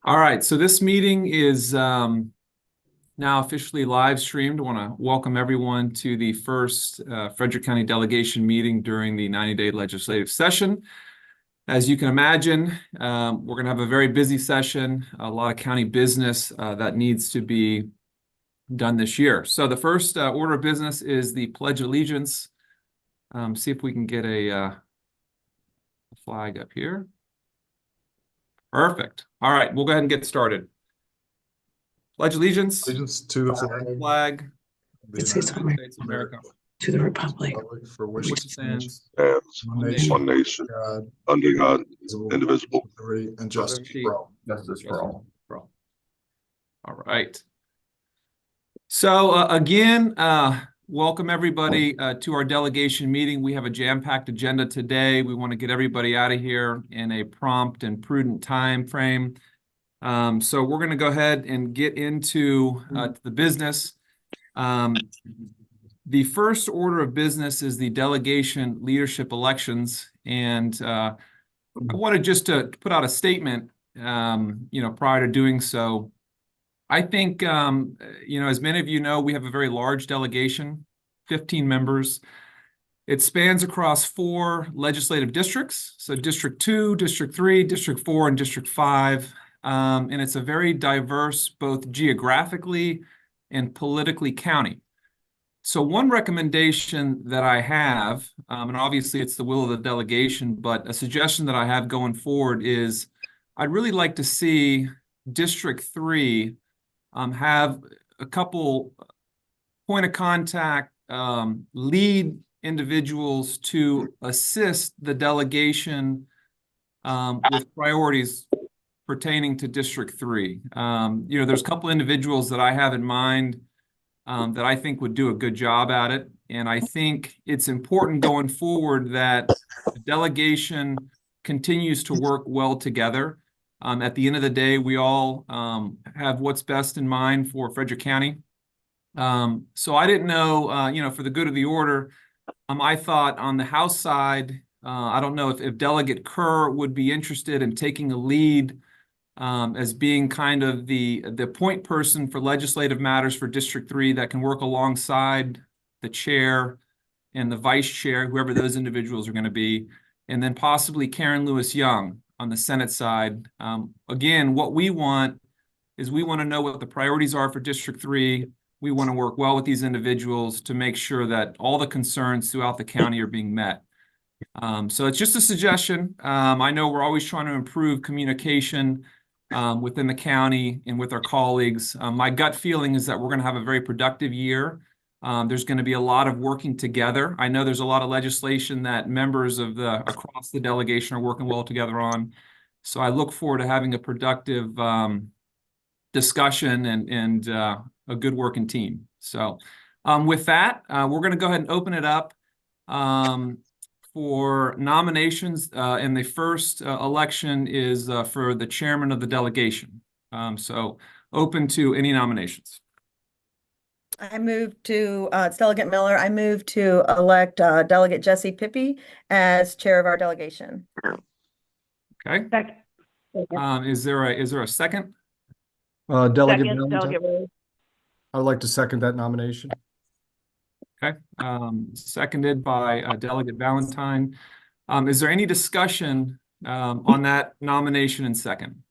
All right, so this meeting is now officially live streamed. I want to welcome everyone to the first Frederick County delegation meeting during the 90-day legislative session. As you can imagine, we're going to have a very busy session, a lot of county business that needs to be done this year. So the first order of business is the Pledge of Allegiance. See if we can get a flag up here. Perfect. All right, we'll go ahead and get started. Pledge allegiance to the flag of the United States of America, to the republic for which which stands one nation, God, under God, indivisible, and justice for all. Justice for all. All right. So again, welcome everybody to our delegation meeting. We have a jam-packed agenda today. We want to get everybody out of here in a prompt and prudent time frame. So we're going to go ahead and get into the business. The first order of business is the delegation leadership elections. And I wanted just to put out a statement, prior to doing so. I think, as many of you know, we have a very large delegation, 15 members. It spans across 4 legislative districts. So District 2, District 3, District 4, and District 5. And it's a very diverse, both geographically and politically county. So one recommendation that I have, and obviously it's the will of the delegation, but a suggestion that I have going forward is I'd really like to see District 3 have a couple point of contact lead individuals to assist the delegation with priorities pertaining to District 3. There's a couple individuals that I have in mind that I think would do a good job at it. And I think it's important going forward that the delegation continues to work well together. At the end of the day, we all have what's best in mind for Frederick County. So I didn't know, for the good of the order, I thought on the House side, I don't know if Delegate Kerr would be interested in taking a lead as being kind of the point person for legislative matters for District 3 that can work alongside the chair and the vice chair, whoever those individuals are going to be, and then possibly Karen Lewis-Young on the Senate side. Again, what we want is we want to know what the priorities are for District 3. We want to work well with these individuals to make sure that all the concerns throughout the county are being met. So it's just a suggestion. I know we're always trying to improve communication within the county and with our colleagues. My gut feeling is that we're going to have a very productive year. There's going to be a lot of working together. I know there's a lot of legislation that members of across the delegation are working well together on. So I look forward to having a productive discussion and a good working team. So with that, we're going to go ahead and open it up for nominations. And the first election is for the chairman of the delegation. So open to any nominations. I move to, it's Delegate Miller. I move to elect Delegate Jesse Pippy as chair of our delegation. Okay. Is there a second? Delegate second, Valentine. Delegate. I would like to second that nomination. Okay. Seconded by Delegate Valentine. Is there any discussion on that nomination and second?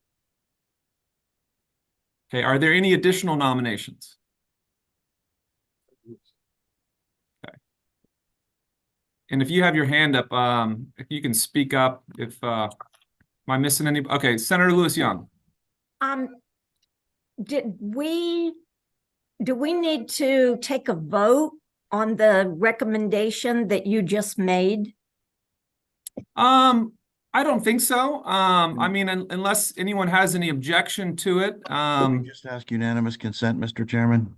Okay. Are there any additional nominations? Okay. And if you have your hand up, if you can speak up, if am I missing any? Okay, Senator Lewis-Young. Do we need to take a vote on the recommendation that you just made? I don't think so. I mean, unless anyone has any objection to it. Just ask unanimous consent, Mr. Chairman.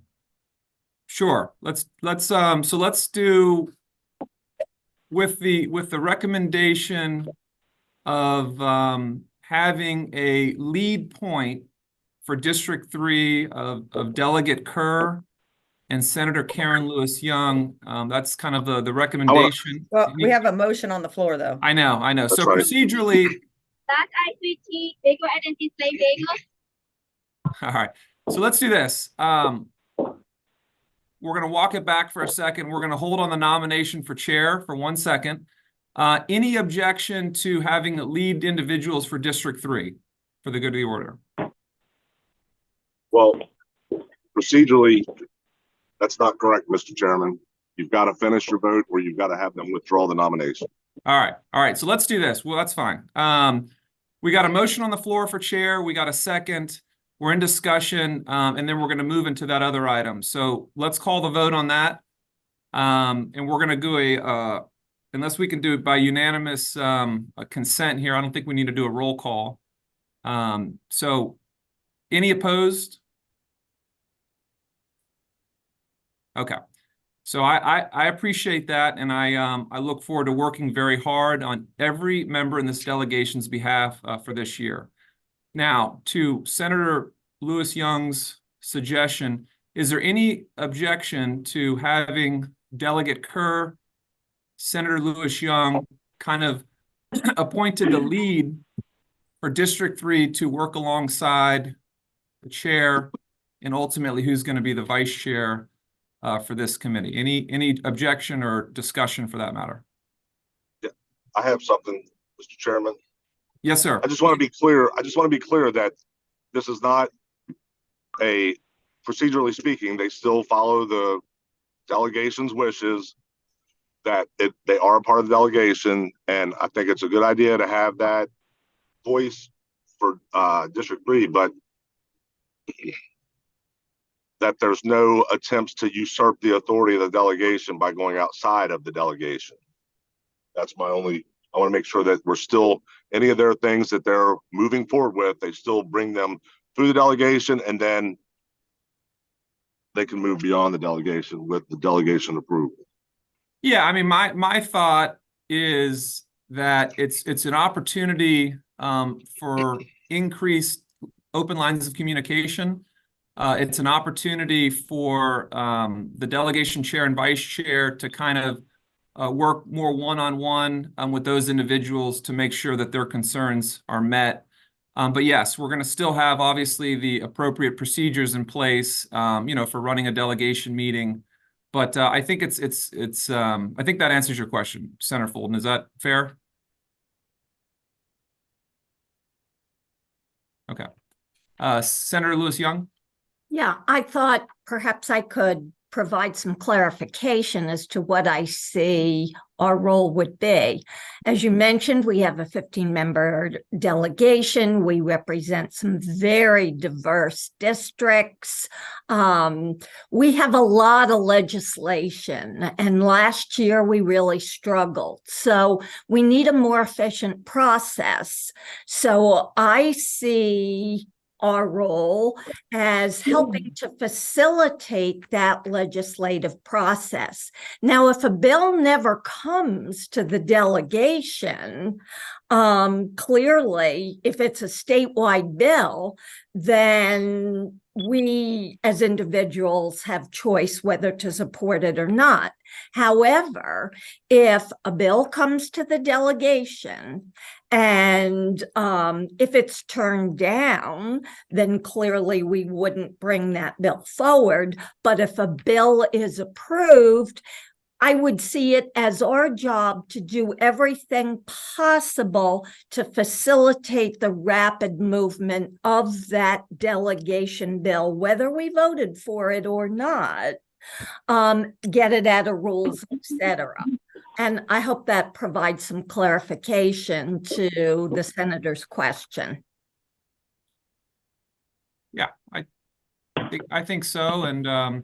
Sure. Let's do with the recommendation of having a lead point for District 3 of Delegate Kerr. and Senator Karen Lewis Young. That's kind of the recommendation. Well, we have a motion on the floor, though. I know. That's So right. procedurally, That I-20 Bagel Identity Bagel. all right. So let's do this. We're going to walk it back for a second. We're going to hold on the nomination for chair for 1 second. Any objection to having lead individuals for District 3 for the good of the order? Well, procedurally, that's not correct, Mr. Chairman. You've got to finish your vote or you've got to have them withdraw the nomination. All right. So let's do this. Well, that's fine. We got a motion on the floor for chair. We got a second. We're in discussion, and then we're going to move into that other item. So let's call the vote on that. And we're going to do unless we can do it by unanimous consent here, I don't think we need to do a roll call. So any opposed? Okay. So I appreciate that, and I look forward to working very hard on every member in this delegation's behalf for this year. Now, to Senator Lewis Young's suggestion, is there any objection to having Delegate Kerr, Senator Lewis Young kind of appointed the lead for District 3 to work alongside the chair and ultimately who's going to be the vice chair for this committee? Any objection or discussion for that matter? Yeah, I have something, Mr. Chairman. Yes, sir. I just want to be clear. That this is not procedurally speaking, they still follow the delegation's wishes, that they are a part of the delegation. And I think it's a good idea to have that voice for District 3, but that there's no attempts to usurp the authority of the delegation by going outside of the delegation. That's my only, I want to make sure that we're still, any of their things that they're moving forward with, they still bring them through the delegation, and then they can move beyond the delegation with the delegation approval. Yeah, I mean, my thought is that it's an opportunity for increased open lines of communication. It's an opportunity for the delegation chair and vice chair to kind of work more one-on-one with those individuals to make sure that their concerns are met. But yes, we're going to still have obviously the appropriate procedures in place, for running a delegation meeting. But I think I think that answers your question, Senator Fulton. Is that fair? Okay. Senator Lewis Young? Yeah, I thought perhaps I could provide some clarification as to what I see our role would be. As you mentioned, we have a 15-member delegation. We represent some very diverse districts. We have a lot of legislation, and last year we really struggled. So we need a more efficient process. So I see our role as helping to facilitate that legislative process. Now, if a bill never comes to the delegation, clearly, if it's a statewide bill, then we as individuals have choice whether to support it or not. However, if a bill comes to the delegation and if it's turned down, then clearly we wouldn't bring that bill forward. But if a bill is approved, I would see it as our job to do everything possible to facilitate the rapid movement of that delegation bill, whether we voted for it or not, get it out of rules, etc. And I hope that provides some clarification to the senator's question. Yeah, I think so. And all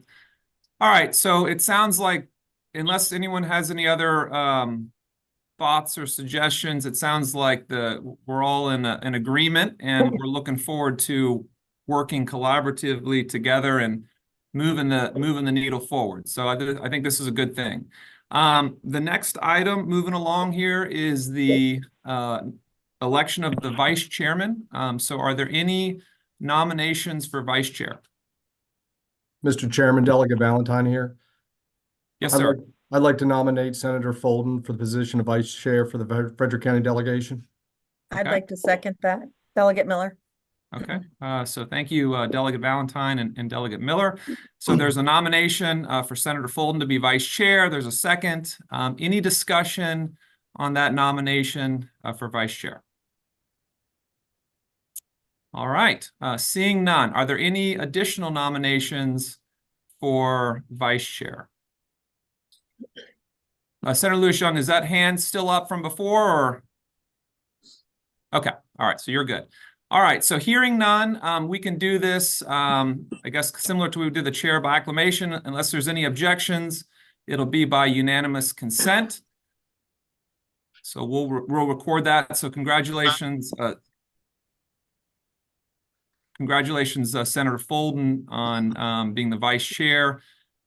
right, so it sounds like, unless anyone has any other thoughts or suggestions, it sounds like we're all in agreement, and we're looking forward to working collaboratively together and moving the needle forward. So I think this is a good thing. The next item moving along here is the election of the vice chairman. So are there any nominations for vice chair? Mr. Chairman, Delegate Valentine here. Yes, I'd sir. like- I'd like to nominate Senator Folden for the position of Vice Chair for the Frederick County Delegation. I'd Okay. like to second that. Delegate Miller. Okay, so thank you, Delegate Valentine and Delegate Miller. So there's a nomination for Senator Folden to be Vice Chair. There's a second. Any discussion on that nomination for Vice Chair? All right, seeing none, are there any additional nominations for Vice Chair? Senator Lewis Young, is that hand still up from before or? Okay, all right, so you're good. All right, so hearing none, we can do this, I guess, similar to we did the chair by acclamation. Unless there's any objections, it'll be by unanimous consent. So we'll record that. So congratulations, Senator Folden, on being the vice chair.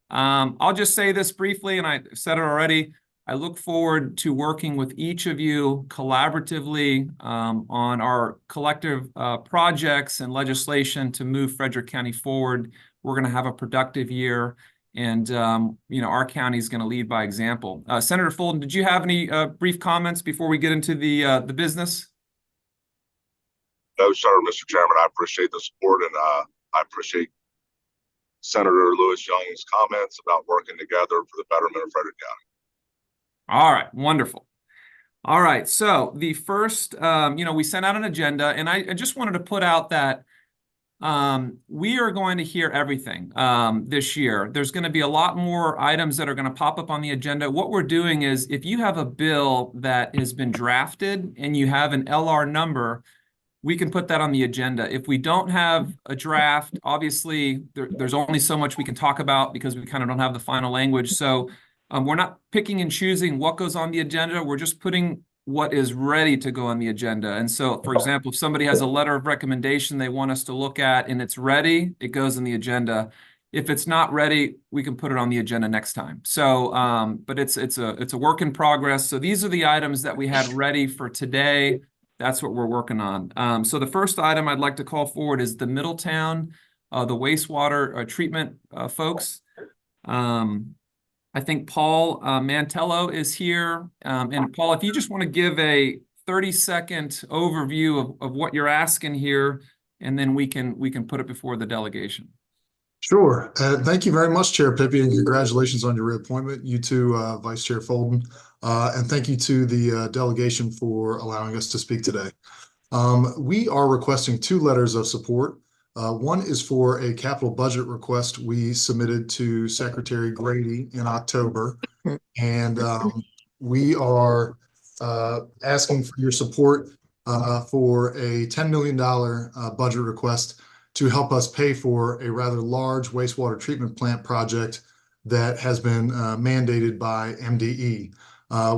I'll just say this briefly, and I said it already. I look forward to working with each of you collaboratively on our collective projects and legislation to move Frederick County forward. We're going to have a productive year, and our county is going to lead by example. Senator Folden, did you have any brief comments before we get into the business? No, sir, Mr. Chairman. I appreciate the support, and I appreciate Senator Lewis Young's comments about working together for the betterment of Frederick County. All right, wonderful. All right, so the first, we sent out an agenda, and I just wanted to put out that we are going to hear everything this year. There's going to be a lot more items that are going to pop up on the agenda. What we're doing is, if you have a bill that has been drafted and you have an LR number, we can put that on the agenda. If we don't have a draft, obviously there's only so much we can talk about because we kind of don't have the final language. So we're not picking and choosing what goes on the agenda. We're just putting what is ready to go on the agenda. And so, for example, if somebody has a letter of recommendation they want us to look at and it's ready, it goes on the agenda. If it's not ready, we can put it on the agenda next time. So, but it's a work in progress. So these are the items that we had ready for today. That's what we're working on. So the first item I'd like to call forward is the Middletown, the wastewater treatment folks. I think Paul Mantello is here. And Paul, if you just want to give a 30-second overview of what you're asking here, and then we can put it before the delegation. Sure. Thank you very much, Chair Pippy, and congratulations on your reappointment. You too, Vice Chair Folden. And thank you to the delegation for allowing us to speak today. We are requesting 2 letters of support. One is for a capital budget request we submitted to Secretary Grady in October. And we are asking for your support for a $10 million budget request to help us pay for a rather large wastewater treatment plant project that has been mandated by MDE.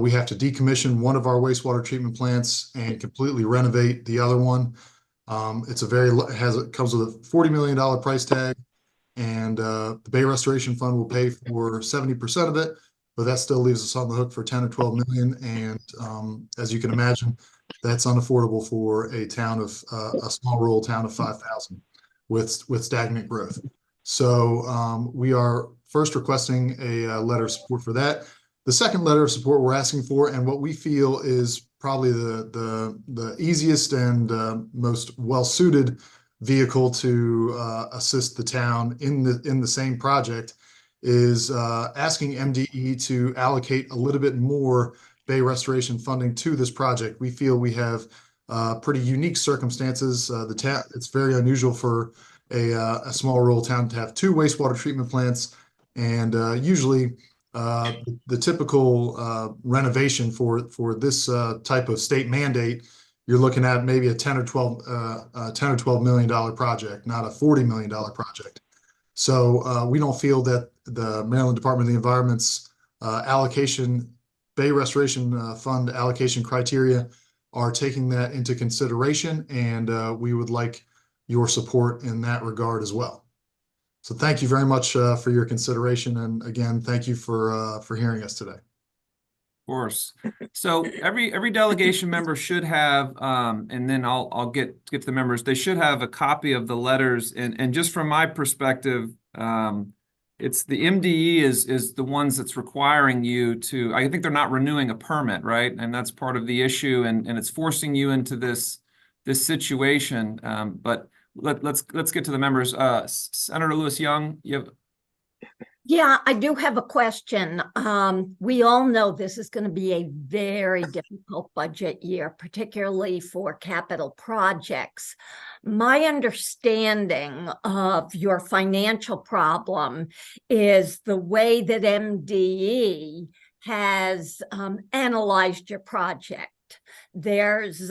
We have to decommission one of our wastewater treatment plants and completely renovate the other one. It comes with a $40 million price tag, and the Bay Restoration Fund will pay for 70% of it, but that still leaves us on the hook for 10 or 12 million. And as you can imagine, that's unaffordable for a small rural town of 5,000 with stagnant growth. So we are first requesting a letter of support for that. The second letter of support we're asking for, and what we feel is probably the easiest and most well-suited vehicle to assist the town in the same project, is asking MDE to allocate a little bit more Bay Restoration funding to this project. We feel we have pretty unique circumstances. It's very unusual for a small rural town to have 2 wastewater treatment plants, and usually the typical renovation for this type of state mandate, you're looking at maybe a $10 or $12 million project, not a $40 million project. So we don't feel that the Maryland Department of the Environment's Bay Restoration Fund allocation criteria are taking that into consideration, and we would like your support in that regard as well. So thank you very much for your consideration, and again, thank you for hearing us today. Of course. So every delegation member should have, and then I'll get to the members. They should have a copy of the letters, and just from my perspective, it's the MDE is the ones that's requiring you to, I think they're not renewing a permit, right? And that's part of the issue, and it's forcing you into this situation. But let's get to the members. Senator Lewis Young, you have. Yeah, I do have a question. We all know this is going to be a very difficult budget year, particularly for capital projects. My understanding of your financial problem is the way that MDE has analyzed your project. There's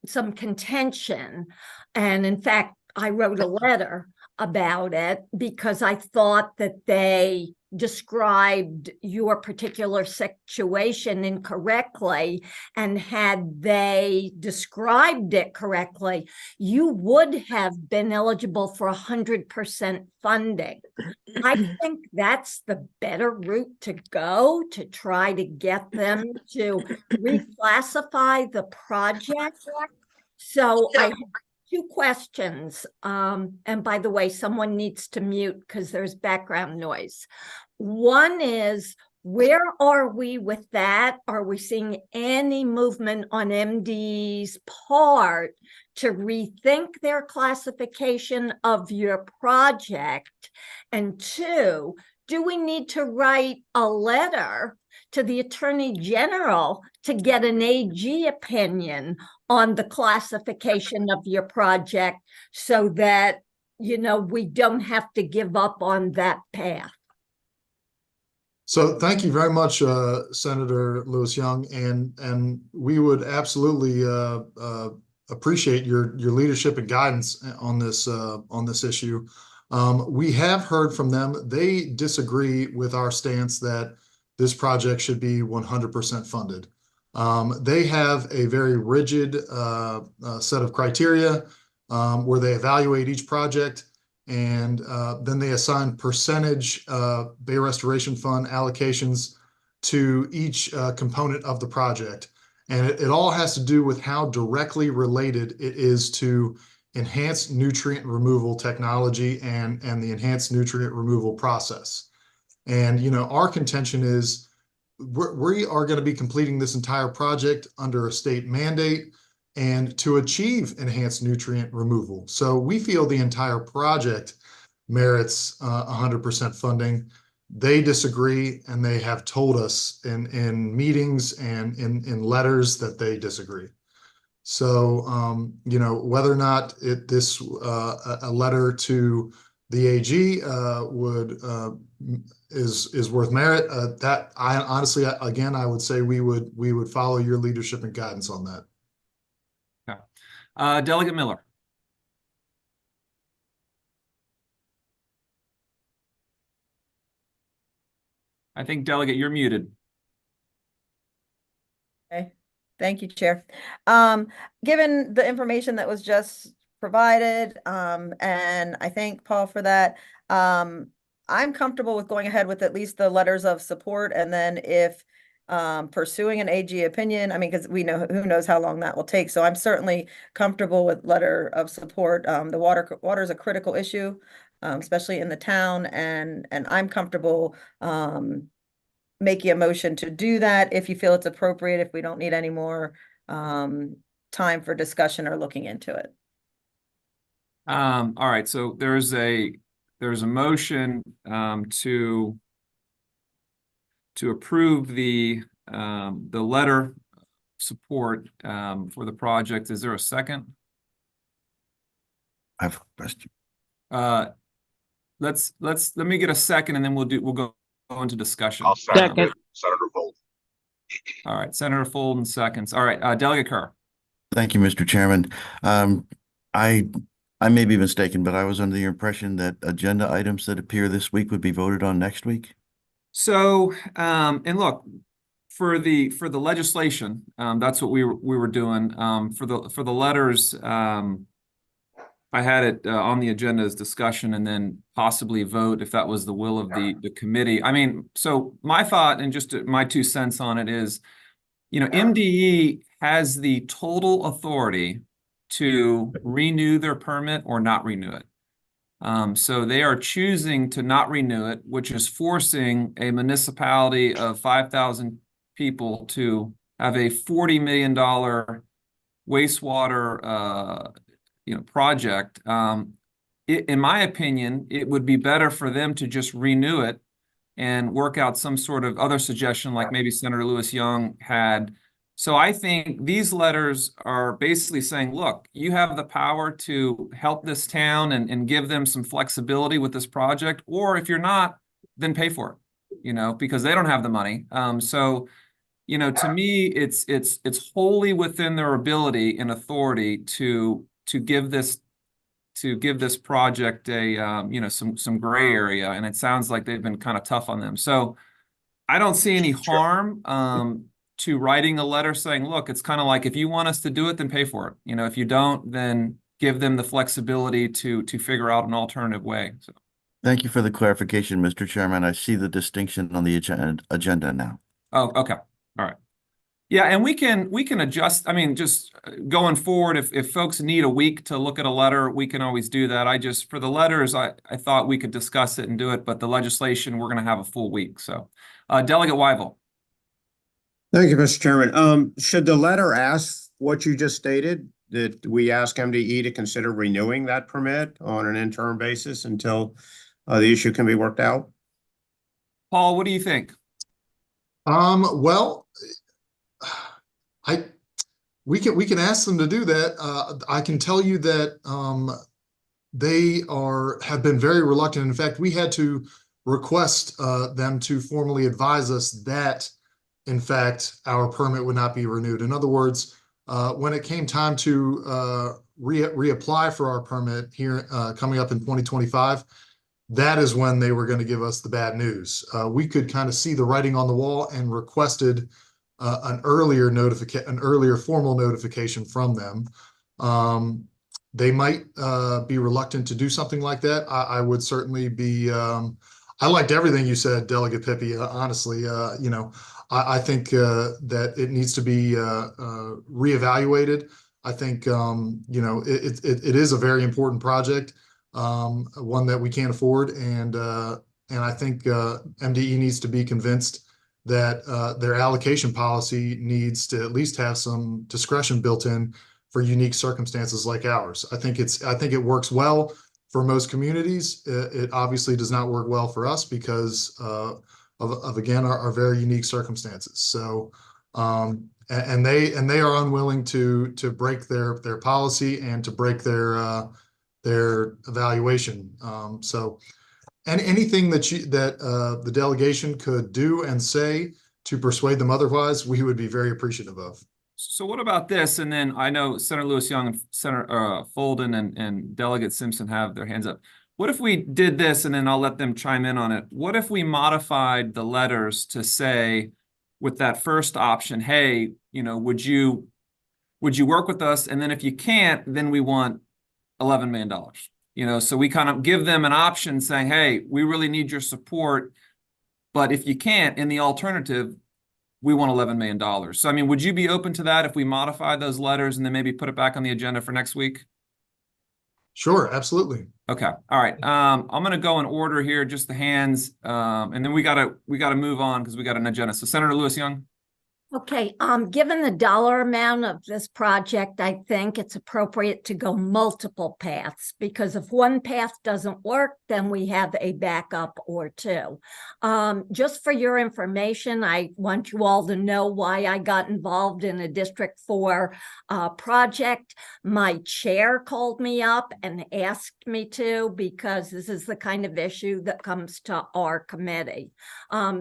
some contention, and in fact, I wrote a letter about it because I thought that they described your particular situation incorrectly, and had they described it correctly, you would have been eligible for 100% funding. I think that's the better route to go, to try to get them to reclassify the project. So I have two questions. And by the way, someone needs to mute because there's background noise. One is, where are we with that? Are we seeing any movement on MD's part to rethink their classification of your project? And two, do we need to write a letter to the Attorney General to get an AG opinion on the classification of your project so that, you know, we don't have to give up on that path? So thank you very much, Senator Lewis Young, and we would absolutely appreciate your leadership and guidance on this issue. We have heard from them. They disagree with our stance that this project should be 100% funded. They have a very rigid set of criteria where they evaluate each project, and then they assign percentage Bay Restoration Fund allocations to each component of the project. And it all has to do with how directly related it is to enhanced nutrient removal technology and the enhanced nutrient removal process. And, you know, our contention is we are going to be completing this entire project under a state mandate and to achieve enhanced nutrient removal. So we feel the entire project merits 100% funding. They disagree, and they have told us in meetings and in letters that they disagree. So, you know, whether or not a letter to the AG is worth merit, that I honestly, again, I would say we would follow your leadership and guidance on that. Okay. Delegate Miller. I think, Delegate, you're muted. Okay, thank you, Chair. Given the information that was just provided, and I thank Paul for that, I'm comfortable with going ahead with at least the letters of support, and then if pursuing an AG opinion, I mean, because we know who knows how long that will take. So I'm certainly comfortable with letter of support. The water is a critical issue, especially in the town, and I'm comfortable making a motion to do that if you feel it's appropriate, if we don't need any more time for discussion or looking into it. All right, so there's a motion to approve the letter support for the project. Is there a second? I have a question. Let me get a second, and then we'll go into discussion. I'll second it, Senator Bolden. All right, Senator Folden seconds. All right, Delegate Kerr. Thank you, Mr. Chairman. I may be mistaken, but I was under the impression that agenda items that appear this week would be voted on next week. So, and look, for the legislation, that's what we were doing. For the letters, I had it on the agenda as discussion and then possibly vote if that was the will of the committee. I mean, so my thought and just my 2 cents on it is, you know, MDE has the total authority to renew their permit or not renew it. So they are choosing to not renew it, which is forcing a municipality of 5,000 people to have a $40 million wastewater, project. In my opinion, it would be better for them to just renew it and work out some sort of other suggestion, like maybe Senator Lewis Young had. So I think these letters are basically saying, look, you have the power to help this town and give them some flexibility with this project, or if you're not, then pay for it, because they don't have the money. To me, it's wholly within their ability and authority to give this project a some gray area, and it sounds like they've been kind of tough on them. So I don't see any harm to writing a letter saying, look, it's kind of like, if you want us to do it, then pay for it. If you don't, then give them the flexibility to figure out an alternative way. So. Thank you for the clarification, Mr. Chairman. I see the distinction on the agenda now. Oh, okay. All right. Yeah, and we can adjust. I mean, just going forward, if folks need a week to look at a letter, we can always do that. For the letters, I thought we could discuss it and do it, but the legislation, we're going to have a full week. So, Delegate Weigel. Thank you, Mr. Chairman. Should the letter ask what you just stated, that we ask MDE to consider renewing that permit on an interim basis until the issue can be worked out? Paul, what do you think? Well, we can ask them to do that. I can tell you that they have been very reluctant. In fact, we had to request them to formally advise us that, in fact, our permit would not be renewed. In other words, when it came time to reapply for our permit here coming up in 2025, that is when they were going to give us the bad news. We could kind of see the writing on the wall and requested an earlier formal notification from them. They might be reluctant to do something like that. I would certainly be. I liked everything you said, Delegate Pippi. Honestly, I think that it needs to be reevaluated. I think it is a very important project, one that we can't afford, and I think MDE needs to be convinced that their allocation policy needs to at least have some discretion built in for unique circumstances like ours. I think it works well for most communities. It obviously does not work well for us because of again our very unique circumstances. So and they are unwilling to break their policy and to break their evaluation. And anything that the delegation could do and say to persuade them otherwise, we would be very appreciative of. So what about this? And then I know Senator Lewis Young and Senator Folden and Delegate Simpson have their hands up. What if we did this, and then I'll let them chime in on it? What if we modified the letters to say, with that first option, hey, would you work with us? And then if you can't, then we want $11 million. So we kind of give them an option saying, hey, we really need your support, but if you can't, in the alternative, we want $11 million. So, I mean, would you be open to that if we modify those letters and then maybe put it back on the agenda for next week? Sure, absolutely. Okay. All right. I'm going to go in order here, just the hands, and then we gotta move on because we got an agenda. So, Senator Lewis Young. Okay, given the dollar amount of this project, I think it's appropriate to go multiple paths, because if one path doesn't work, then we have a backup or two. Just for your information, I want you all to know why I got involved in a District 4 project. My chair called me up and asked me to, because this is the kind of issue that comes to our committee.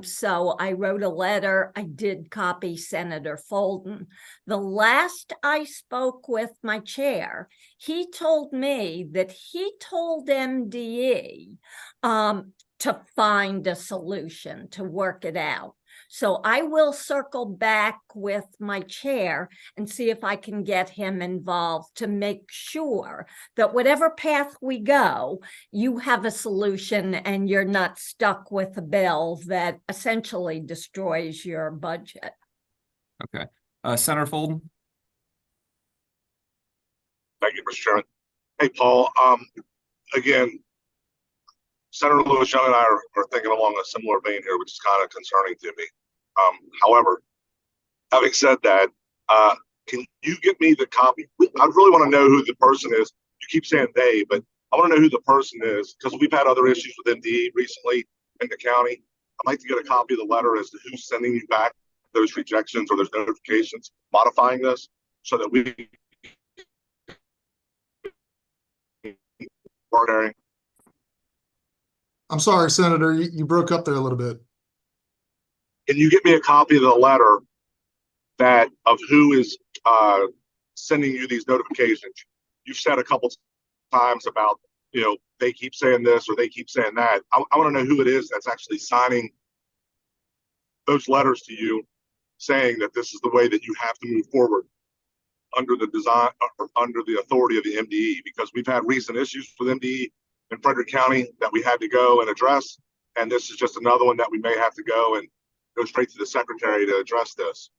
So I wrote a letter. I did copy Senator Folden. The last I spoke with my chair, he told me that he told MDE to find a solution, to work it out. So I will circle back with my chair and see if I can get him involved to make sure that whatever path we go, you have a solution and you're not stuck with a bill that essentially destroys your budget. Okay. Senator Folden. Thank you, Mr. Chairman. Hey, Paul, again, Senator Lewis Young and I are thinking along a similar vein here, which is kind of concerning to me. However, having said that, can you get me the copy? I really want to know who the person is. You keep saying they, but I want to know who the person is because we've had other issues with MDE recently in the county. I'd like to get a copy of the letter as to who's sending you back those rejections or those notifications modifying this so that we can. I'm sorry, Senator, you broke up there a little bit. Can you get me a copy of the letter that of who is sending you these notifications? You've said a couple times about, they keep saying this or they keep saying that. I want to know who it is that's actually signing those letters to you saying that this is the way that you have to move forward under the design or under the authority of the MDE, because we've had recent issues with MDE in Frederick County that we had to go and address. And this is just another one that we may have to go straight to the secretary to address this.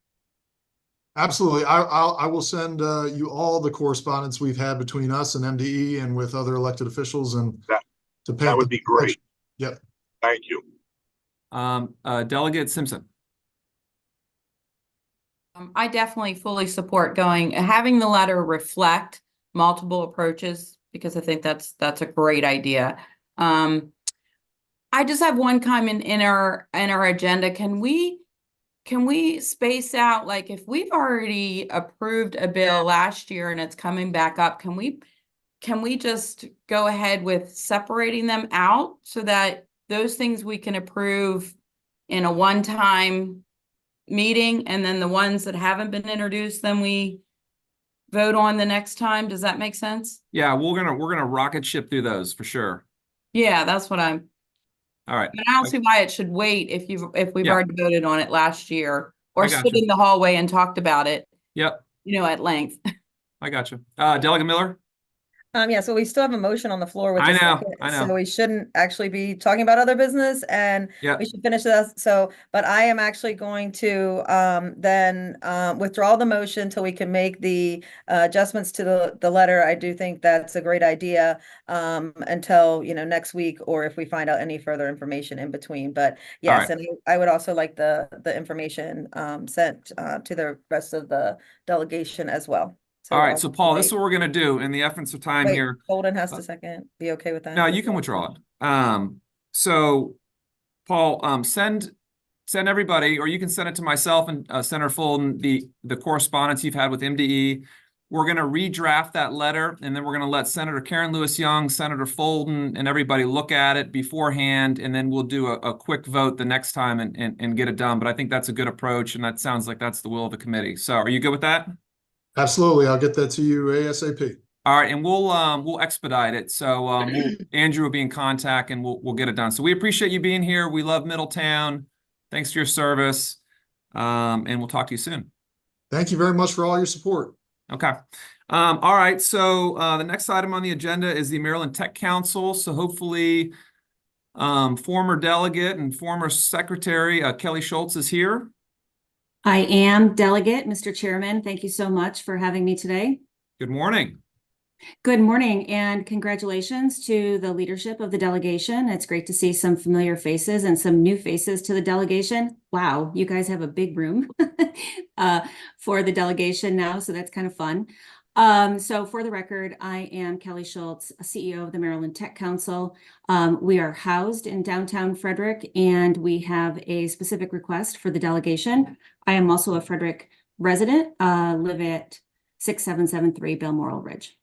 Absolutely. I will send you all the correspondence we've had between us and MDE and with other elected officials, and that would be great. Yep. Thank you. Delegate Simpson. I definitely fully support having the letter reflect multiple approaches, because I think that's a great idea. I just have one comment in our agenda. Can we space out, like, if we've already approved a bill last year and it's coming back up, can we just go ahead with separating them out so that those things we can approve in a one-time meeting, and then the ones that haven't been introduced, then we vote on the next time? Does that make sense? Yeah, we're gonna rocket ship through those for sure. Yeah, that's what I'm. All right. And I don't see why it should wait if we've Yeah. already voted on it last year I or got stood you. in the hallway and talked about it, Yep, at length. I got you. Delegate Miller. Yeah, so we still have a motion on the floor with I a know, second, I know. so we shouldn't actually be talking about other business, and Yep. we should finish this. So, but I am actually going to then withdraw the motion until we can make the adjustments to the letter. I do think that's a great idea until next week, or if we find out any further information in between. But yes, right. and I would also like the information sent to the rest of the delegation as well. All right, so Paul, this is what we're gonna do in the essence of time Wait, here. Holden has to second. Be okay with that? No, you can withdraw it. So Paul, send everybody, or you can send it to myself and Senator Fulton, the correspondence you've had with MDE. We're gonna redraft that letter, and then we're gonna let Senator Karen Lewis Young, Senator Fulton, and everybody look at it beforehand, and then we'll do a quick vote the next time and get it done. But I think that's a good approach, and that sounds like that's the will of the committee. So are you good with that? Absolutely. I'll get that to you ASAP. All right, and we'll expedite it. So Andrew will be in contact, and we'll get it done. So we appreciate you being here. We love Middletown. Thanks for your service, and we'll talk to you soon. Thank you very much for all your support. Okay. All right. So the next item on the agenda is the Maryland Tech Council. So hopefully, former delegate and former secretary Kelly Schultz is here. I am, Delegate, Mr. Chairman. Thank you so much for having me today. Good morning. Good morning, and congratulations to the leadership of the delegation. It's great to see some familiar faces and some new faces to the delegation. Wow, you guys have a big room for the delegation now, so that's kind of fun. So for the record, I am Kelly Schultz, CEO of the Maryland Tech Council. We are housed in downtown Frederick, and we have a specific request for the delegation. I am also a Frederick resident, live at 6773 Balmoral Ridge.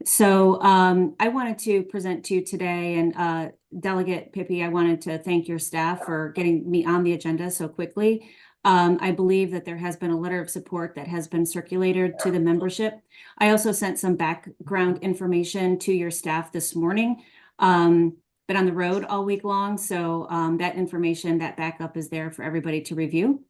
So I wanted to present to you today, and Delegate Pippi, I wanted to thank your staff for getting me on the agenda so quickly. I believe that there has been a letter of support that has been circulated to the membership. I also sent some background information to your staff this morning. Been on the road all week long, so that information, that backup is there for everybody to review.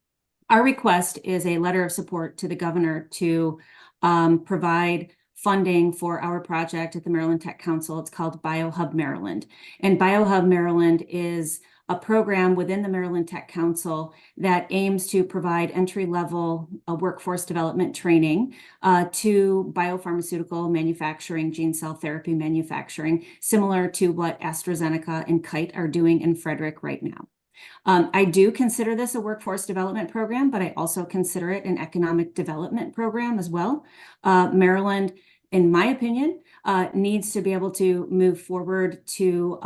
Our request is a letter of support to the governor to provide funding for our project at the Maryland Tech Council. It's called BioHub Maryland. And BioHub Maryland is a program within the Maryland Tech Council that aims to provide entry-level workforce development training to biopharmaceutical manufacturing, gene cell therapy manufacturing, similar to what AstraZeneca and Kite are doing in Frederick right now. I do consider this a workforce development program, but I also consider it an economic development program as well. Maryland, in my opinion, needs to be able to move forward to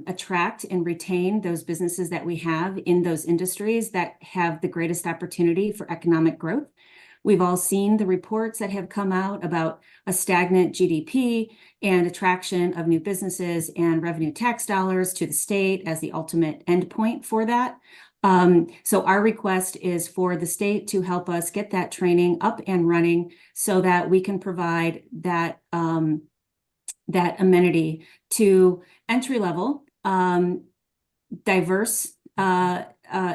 attract and retain those businesses that we have in those industries that have the greatest opportunity for economic growth. We've all seen the reports that have come out about a stagnant GDP and attraction of new businesses and revenue tax dollars to the state as the ultimate endpoint for that. So our request is for the state to help us get that training up and running so that we can provide that, that amenity to entry-level, diverse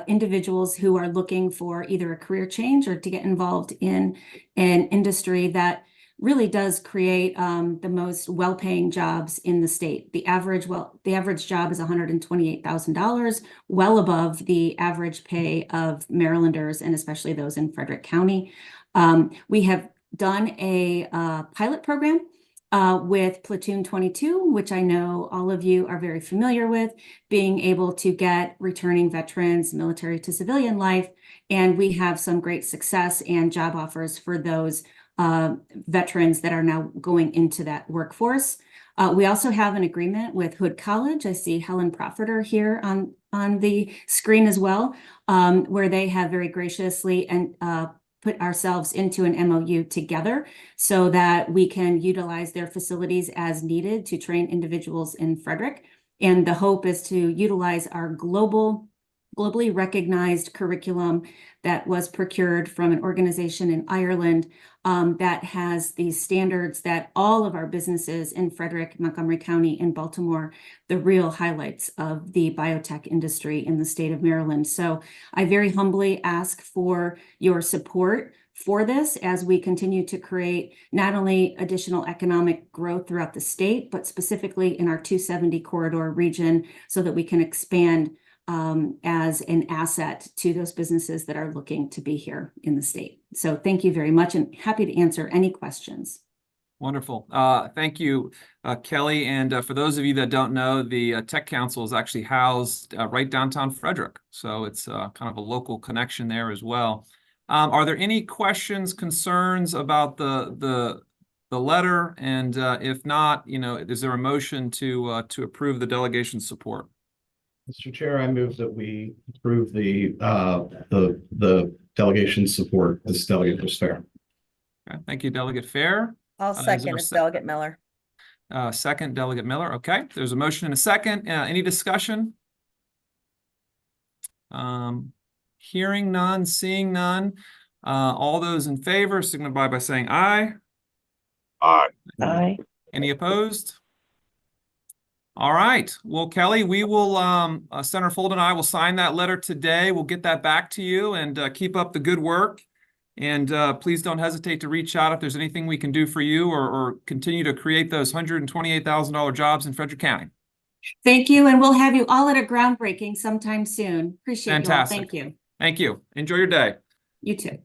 individuals who are looking for either a career change or to get involved in an industry that really does create the most well-paying jobs in the state. The average job is $128,000, well above the average pay of Marylanders and especially those in Frederick County. We have done a pilot program with Platoon 22, which I know all of you are very familiar with, being able to get returning veterans, military to civilian life, and we have some great success and job offers for those veterans that are now going into that workforce. We also have an agreement with Hood College. I see Helen Profiter here on the screen as well, where they have very graciously and put ourselves into an MOU together so that we can utilize their facilities as needed to train individuals in Frederick. And the hope is to utilize our globally recognized curriculum that was procured from an organization in Ireland that has these standards that all of our businesses in Frederick, Montgomery County, and Baltimore, the real highlights of the biotech industry in the state of Maryland. So I very humbly ask for your support for this as we continue to create not only additional economic growth throughout the state, but specifically in our 270 corridor region so that we can expand as an asset to those businesses that are looking to be here in the state. So thank you very much and happy to answer any questions. Wonderful. Thank you, Kelly. And for those of you that don't know, the Tech Council is actually housed right downtown Frederick. So it's kind of a local connection there as well. Are there any questions, concerns about the letter? And if not, is there a motion to approve the delegation support? Mr. Chair, I move that we approve the delegation support. This delegate was fair. Okay, thank you, Delegate Fair. I'll second it's Delegate Miller. Second, Delegate Miller. Okay, there's a motion and a second. Any discussion? Hearing none, seeing none. All those in favor signify by saying aye. Aye. Aye. Any opposed? All right. Well, Kelly, we will, Senator Folden and I will sign that letter today. We'll get that back to you and keep up the good work. And please don't hesitate to reach out if there's anything we can do for you or continue to create those $128,000 jobs in Frederick County. Thank you. And we'll have you all at a groundbreaking sometime soon. Appreciate Fantastic. you all. Thank you. Thank you. Enjoy your day. You too.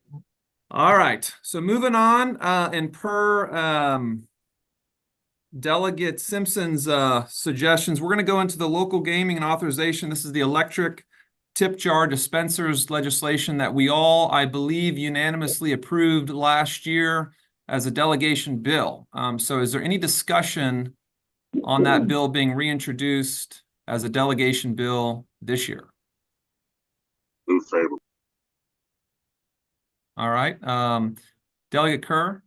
All right. So moving on, and per Delegate Simpson's suggestions, we're going to go into the local gaming and authorization. This is the electric tip jar dispensers legislation that we all, I believe, unanimously approved last year as a delegation bill. So is there any discussion on that bill being reintroduced as a delegation bill this year? Move favorable. All right. Delegate Kerr?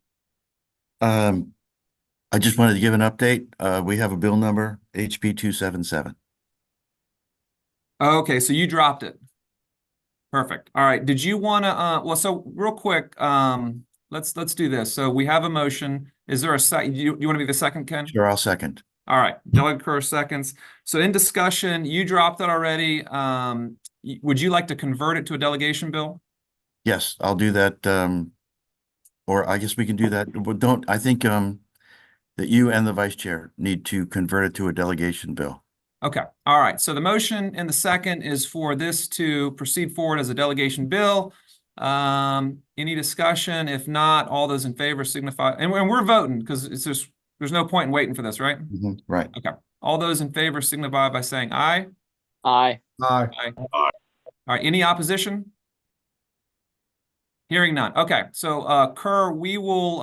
I just wanted to give an update. We have a bill number, HB 277. Okay, so you dropped it. Perfect. All right. Did you want to, well, so real quick, let's do this. So we have a motion. Is there a second? You want to be the second, Ken? Sure, I'll second. All right. Delegate Kerr seconds. So in discussion, you dropped it already. Would you like to convert it to a delegation bill? Yes, I'll do that. Or I guess we can do that. Well, I think that you and the vice chair need to convert it to a delegation bill. Okay, all right. So the motion and the second is for this to proceed forward as a delegation bill. Any discussion? If not, all those in favor signify, and we're voting because it's just, there's no point in waiting for this, right? Right. Okay. All those in favor signify by saying aye. Aye. Aye. Aye. All right, any opposition? Hearing none. Okay, so Kerr, we will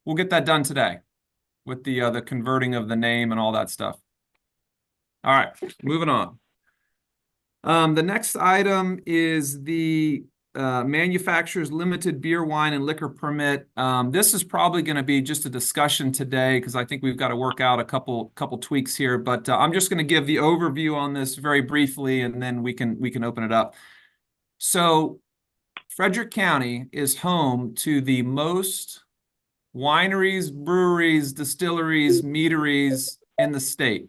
we'll get that done today with the converting of the name and all that stuff. All right, moving on. The next item is the manufacturer's limited beer, wine, and liquor permit. This is probably going to be just a discussion today because I think we've got to work out a couple tweaks here. But I'm just going to give the overview on this very briefly, and then we can open it up. So, Frederick County is home to the most wineries, breweries, distilleries, meaderies in the state.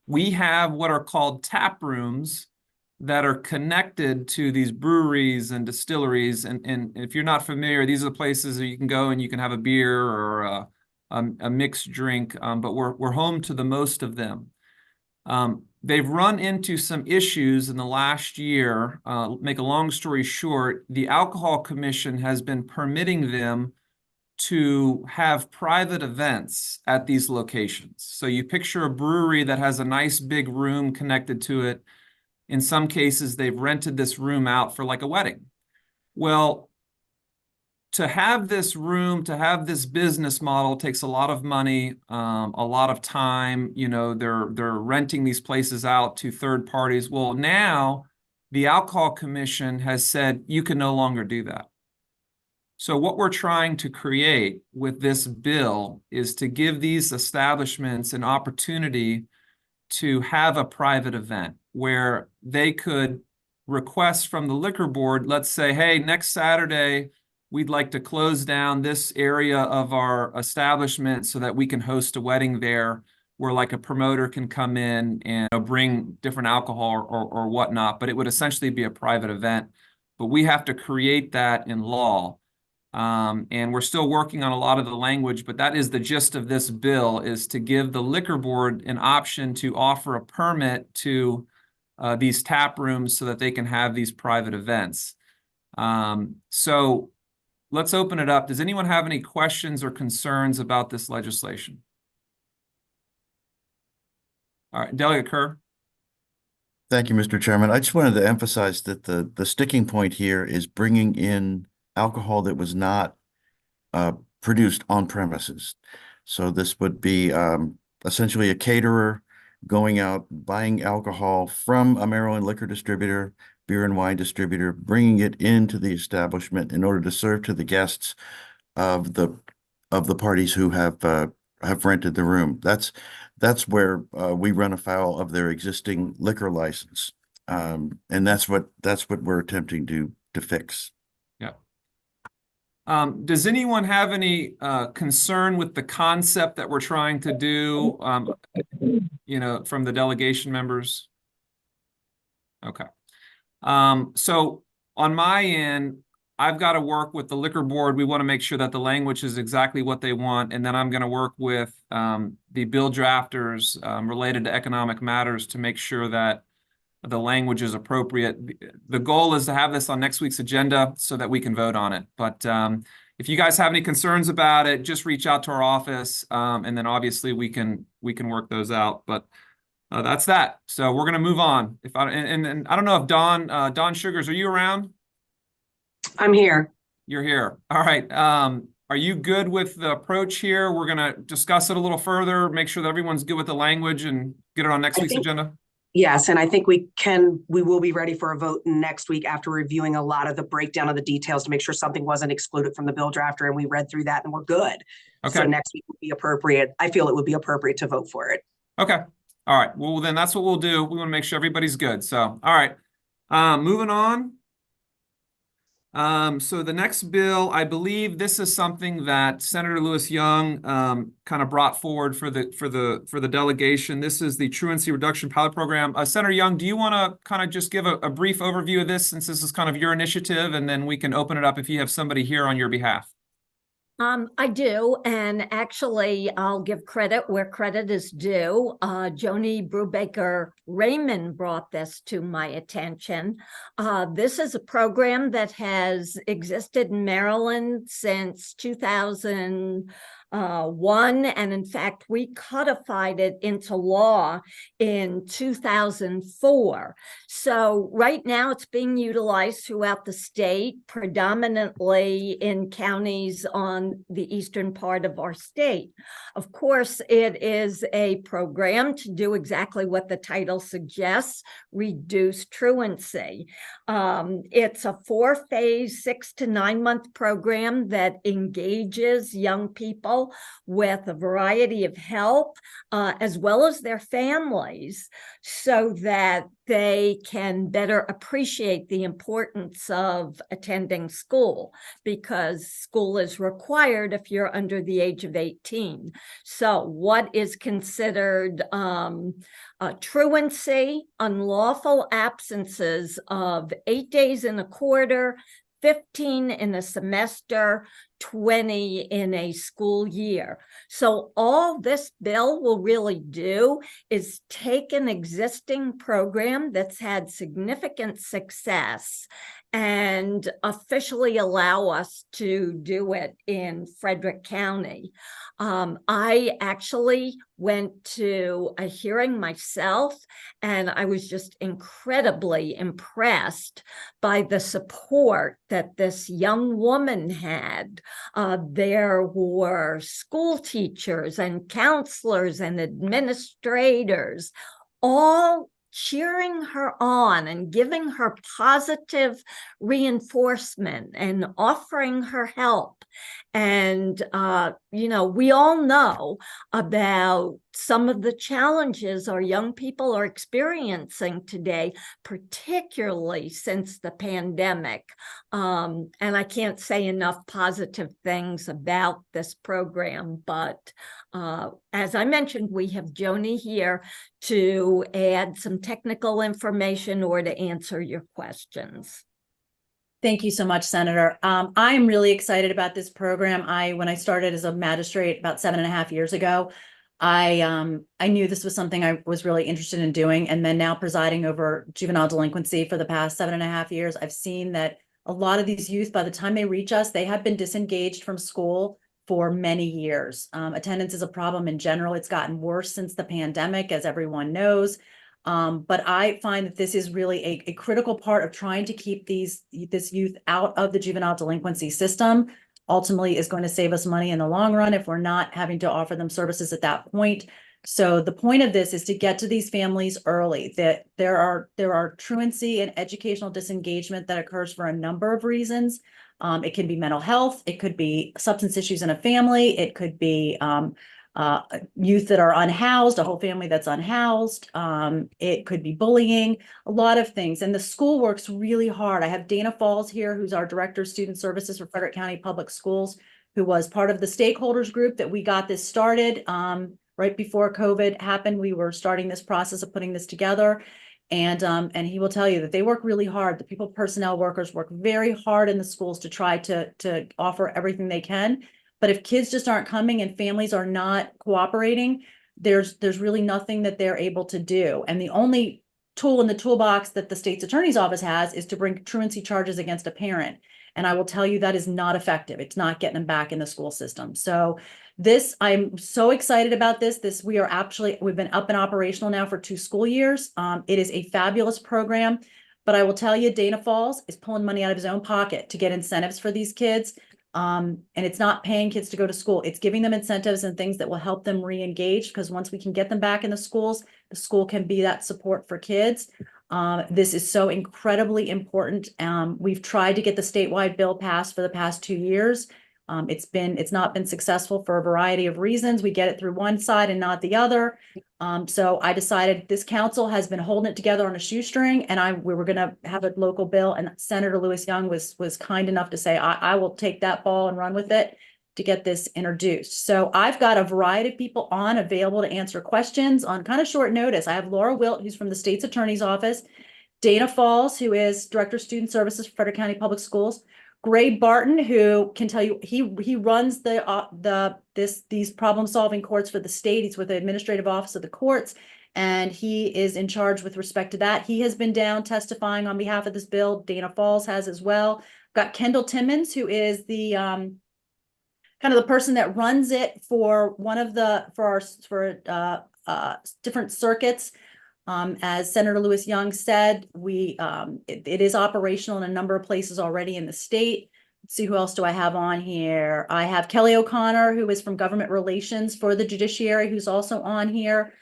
We have what are called tap rooms that are connected to these breweries and distilleries. And if you're not familiar, these are the places that you can go and you can have a beer or a mixed drink, but we're home to the most of them. They've run into some issues in the last year. Make a long story short, the Alcohol Commission has been permitting them to have private events at these locations. So you picture a brewery that has a nice big room connected to it. In some cases, they've rented this room out for like a wedding. Well, to have this room, to have this business model takes a lot of money, a lot of time. You know, they're renting these places out to third parties. Well, now the Alcohol Commission has said you can no longer do that. So what we're trying to create with this bill is to give these establishments an opportunity to have a private event where they could request from the liquor board, let's say, hey, next Saturday, we'd like to close down this area of our establishment so that we can host a wedding there where like a promoter can come in and bring different alcohol or whatnot, but it would essentially be a private event. But we have to create that in law. And we're still working on a lot of the language, but that is the gist of this bill, is to give the liquor board an option to offer a permit to these tap rooms so that they can have these private events. So let's open it up. Does anyone have any questions or concerns about this legislation? All right, Delegate Kerr. Thank you, Mr. Chairman. I just wanted to emphasize that the sticking point here is bringing in alcohol that was not produced on premises. So this would be essentially a caterer going out, buying alcohol from a Maryland liquor distributor, beer and wine distributor, bringing it into the establishment in order to serve to the guests of the parties who have rented the room. That's where we run afoul of their existing liquor license, and that's what we're attempting to fix. Yeah. Does anyone have any concern with the concept that we're trying to do? You know, from the delegation members? Okay. So on my end, I've got to work with the liquor board. We want to make sure that the language is exactly what they want. And then I'm going to work with the bill drafters related to economic matters to make sure that the language is appropriate. The goal is to have this on next week's agenda so that we can vote on it. But if you guys have any concerns about it, just reach out to our office. And then obviously we can work those out. But that's that. So we're going to move on. And I don't know if Dawn Sugars, are you around? I'm here. You're here. All right. Are you good with the approach here? We're going to discuss it a little further, make sure that everyone's good with the language and get it on next week's agenda. Yes, and I think we will be ready for a vote next week after reviewing a lot of the breakdown of the details to make sure something wasn't excluded from the bill drafter, and we read through that and we're good. Okay. So next week would be appropriate. I feel it would be appropriate to vote for it. Okay. All right. Well, then that's what we'll do. We want to make sure everybody's good. So, all right. Moving on. So the next bill, I believe this is something that Senator Lewis Young kind of brought forward for the delegation. This is the Truancy Reduction Pilot Program. Senator Young, do you want to kind of just give a brief overview of this, since this is kind of your initiative, and then we can open it up if you have somebody here on your behalf? I do, and actually, I'll give credit where credit is due. Joni Brubaker Raymond brought this to my attention. This is a program that has existed in Maryland since 2001, and in fact, we codified it into law in 2004. So right now, it's being utilized throughout the state, predominantly in counties on the eastern part of our state. Of course, it is a program to do exactly what the title suggests, reduce truancy. It's a 4-phase, 6 to 9 month program that engages young people with a variety of help, as well as their families, so that they can better appreciate the importance of attending school, because school is required if you're under the age of 18. So what is considered truancy, unlawful absences of 8 days in a quarter, 15 in a semester, 20 in a school year. So all this bill will really do is take an existing program that's had significant success and officially allow us to do it in Frederick County. I actually went to a hearing myself, and I was just incredibly impressed by the support that this young woman had. There were school teachers and counselors and administrators all cheering her on and giving her positive reinforcement and offering her help. And, we all know about some of the challenges our young people are experiencing today, particularly since the pandemic. And I can't say enough positive things about this program, but as I mentioned, we have Joni here to add some technical information or to answer your questions. Thank you so much, Senator. I'm really excited about this program. When I started as a magistrate about 7.5 years ago, I knew this was something I was really interested in doing. And then now presiding over juvenile delinquency for the past 7.5 years, I've seen that a lot of these youth, by the time they reach us, they have been disengaged from school for many years. Attendance is a problem in general. It's gotten worse since the pandemic, as everyone knows. But I find that this is really a critical part of trying to keep this youth out of the juvenile delinquency system. Ultimately is going to save us money in the long run if we're not having to offer them services at that point. So the point of this is to get to these families early. That there are truancy and educational disengagement that occurs for a number of reasons. It can be mental health, it could be substance issues in a family, it could be youth that are unhoused, a whole family that's unhoused. It could be bullying, a lot of things. And the school works really hard. I have Dana Falls here, who's our Director of Student Services for Frederick County Public Schools, who was part of the stakeholders group that we got this started. Right before COVID happened, we were starting this process of putting this together. And he will tell you that they work really hard. The personnel workers work very hard in the schools to try to offer everything they can. But if kids just aren't coming and families are not cooperating, there's really nothing that they're able to do. And the only tool in the toolbox that the state's attorney's office has is to bring truancy charges against a parent. And I will tell you that is not effective. It's not getting them back in the school system. So I'm so excited about this. We've been up and operational now for 2 school years. It is a fabulous program, but I will tell you, Dana Falls is pulling money out of his own pocket to get incentives for these kids. And it's not paying kids to go to school. It's giving them incentives and things that will help them re-engage, because once we can get them back in the schools, the school can be that support for kids. This is so incredibly important. We've tried to get the statewide bill passed for the past 2 years. It's not been successful for a variety of reasons. We get it through one side and not the other. So I decided this council has been holding it together on a shoestring, and we were going to have a local bill. And Senator Lewis Young was kind enough to say, I will take that ball and run with it to get this introduced. So I've got a variety of people available to answer questions on kind of short notice. I have Laura Wilt, who's from the state's attorney's office, Dana Falls, who is Director of Student Services for Frederick County Public Schools, Gray Barton, who can tell you, he runs these problem-solving courts for the state. He's with the Administrative Office of the Courts, and he is in charge with respect to that. He has been down testifying on behalf of this bill. Dana Falls has as well. Got Kendall Timmons, who is the kind of the person that runs it for one of the different circuits. As Senator Lewis Young said, it is operational in a number of places already in the state. Let's see, who else do I have on here? I have Kelly O'Connor, who is from Government Relations for the Judiciary, who's also on here.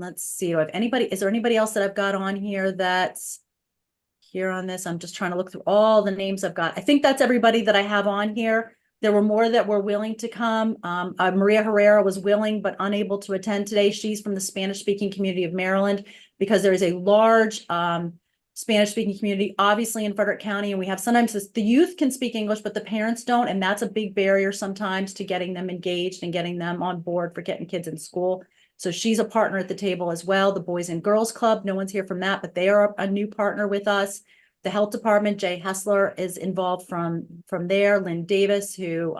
Let's see, is there anybody else that I've got on here that's here on this? I'm just trying to look through all the names I've got. I think that's everybody that I have on here. There were more that were willing to come. Maria Herrera was willing but unable to attend today. She's from the Spanish-speaking community of Maryland, because there is a large Spanish-speaking community, obviously, in Frederick County. And we have sometimes the youth can speak English, but the parents don't. And that's a big barrier sometimes to getting them engaged and getting them on board for getting kids in school. So she's a partner at the table as well. The Boys and Girls Club, no one's here from that, but they are a new partner with us. The health department, Jay Hessler is involved from there. Lynn Davis, who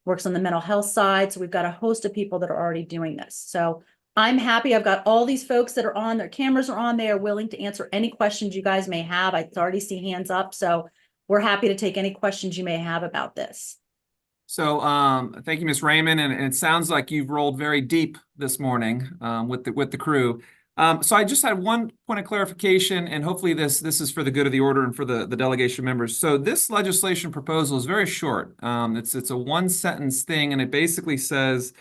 works on the mental health side. So we've got a host of people that are already doing this. So I'm happy. I've got all these folks that are on, their cameras are on, they are willing to answer any questions you guys may have. I already see hands up. So we're happy to take any questions you may have about this. So thank you, Ms. Raymond. And it sounds like you've rolled very deep this morning with the crew. So I just had one point of clarification, and hopefully this is for the good of the order and for the delegation members. So this legislation proposal is very short. It's a one-sentence thing, and it basically says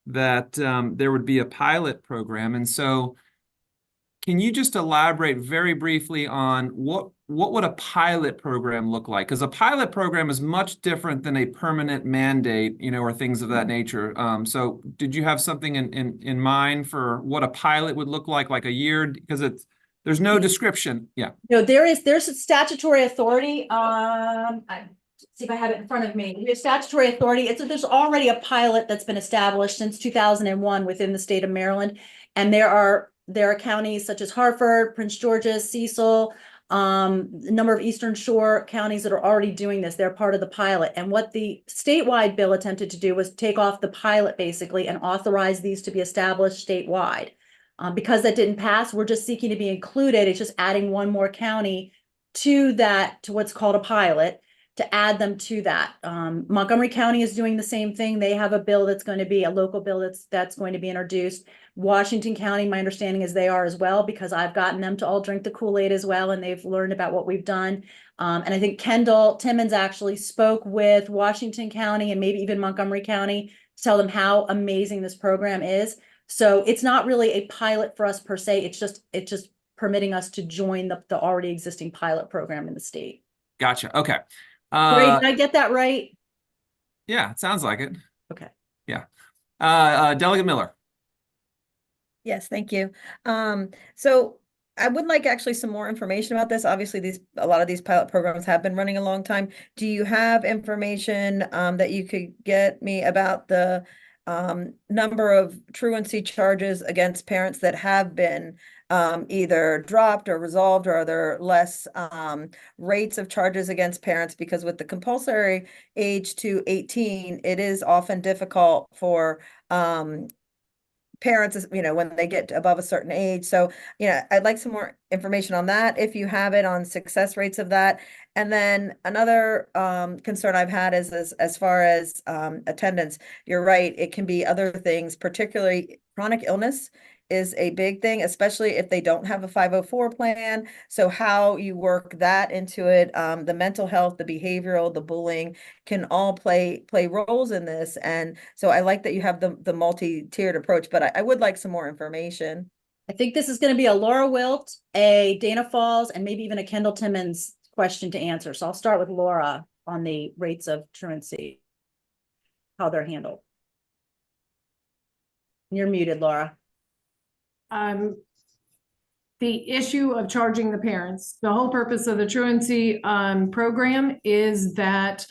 that there would be a pilot program. And so can you just elaborate very briefly on what would a pilot program look like? Because a pilot program is much different than a permanent mandate, or things of that nature. So did you have something in mind for what a pilot would look like a year? Because there's no description. Yeah. No, there's a statutory authority. See if I have it in front of me. We have statutory authority. There's already a pilot that's been established since 2001 within the state of Maryland, and there are counties such as Hartford, Prince George's, Cecil, a number of Eastern Shore counties that are already doing this. They're part of the pilot. And what the statewide bill attempted to do was take off the pilot basically and authorize these to be established statewide. Because that didn't pass, we're just seeking to be included. It's just adding one more county to what's called a pilot, to add them to that. Montgomery County is doing the same thing. They have a bill that's going to be a local bill that's going to be introduced. Washington County, my understanding is they are as well, because I've gotten them to all drink the Kool-Aid as well, and they've learned about what we've done. And I think Kendall Timmons actually spoke with Washington County and maybe even Montgomery County to tell them how amazing this program is. So it's not really a pilot for us per se. It's just permitting us to join the already existing pilot program in the state. Gotcha. Okay. Great. Did I get that right? Yeah, it sounds like it. Okay. Yeah. Delegate Miller. Yes, thank you. So I would like actually some more information about this. Obviously, a lot of these pilot programs have been running a long time. Do you have information that you could get me about the number of truancy charges against parents that have been either dropped or resolved, or are there less rates of charges against parents? Because with the compulsory age to 18, it is often difficult for parents, when they get above a certain age. So, I'd like some more information on that, if you have it, on success rates of that. And then another concern I've had is as far as attendance. You're right, it can be other things, particularly chronic illness is a big thing, especially if they don't have a 504 plan. So how you work that into it, the mental health, the behavioral, the bullying can all play roles in this. And so I like that you have the multi-tiered approach, but I would like some more information. I think this is going to be a Laura Wilt, a Dana Falls, and maybe even a Kendall Timmons question to answer. So I'll start with Laura on the rates of truancy, how they're handled. You're muted, Laura. The issue of charging the parents. The whole purpose of the truancy program is that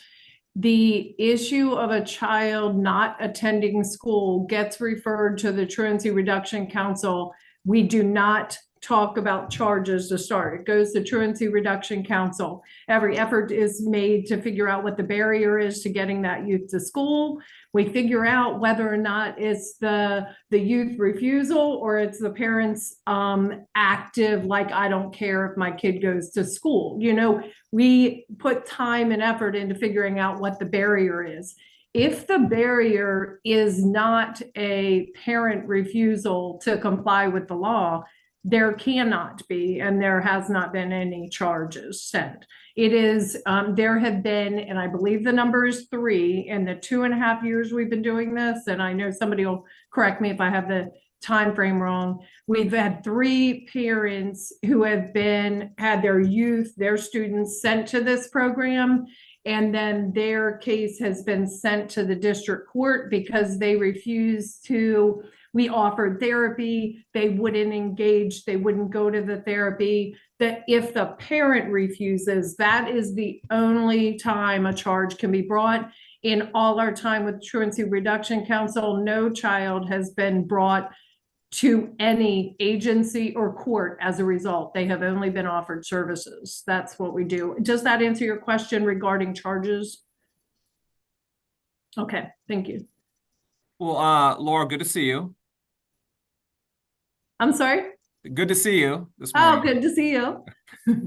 the issue of a child not attending school gets referred to the Truancy Reduction Council. We do not talk about charges to start. It goes to Truancy Reduction Council. Every effort is made to figure out what the barrier is to getting that youth to school. We figure out whether or not it's the youth refusal or it's the parents active, like, I don't care if my kid goes to school. You know, we put time and effort into figuring out what the barrier is. If the barrier is not a parent refusal to comply with the law, there cannot be, and there has not been any charges set. It is, there have been, and I believe the number is 3 in the 2.5 years we've been doing this, and I know somebody will correct me if I have the time frame wrong. We've had 3 parents who have had their youth, their students sent to this program, and then their case has been sent to the district court because they refused to. We offered therapy, they wouldn't engage, they wouldn't go to the therapy. That if the parent refuses, that is the only time a charge can be brought. In all our time with Truancy Reduction Council, no child has been brought to any agency or court as a result. They have only been offered services. That's what we do. Does that answer your question regarding charges? Okay, thank you. Well, Laura, good to see you. I'm sorry? Good to see you this morning. Oh, good to see you.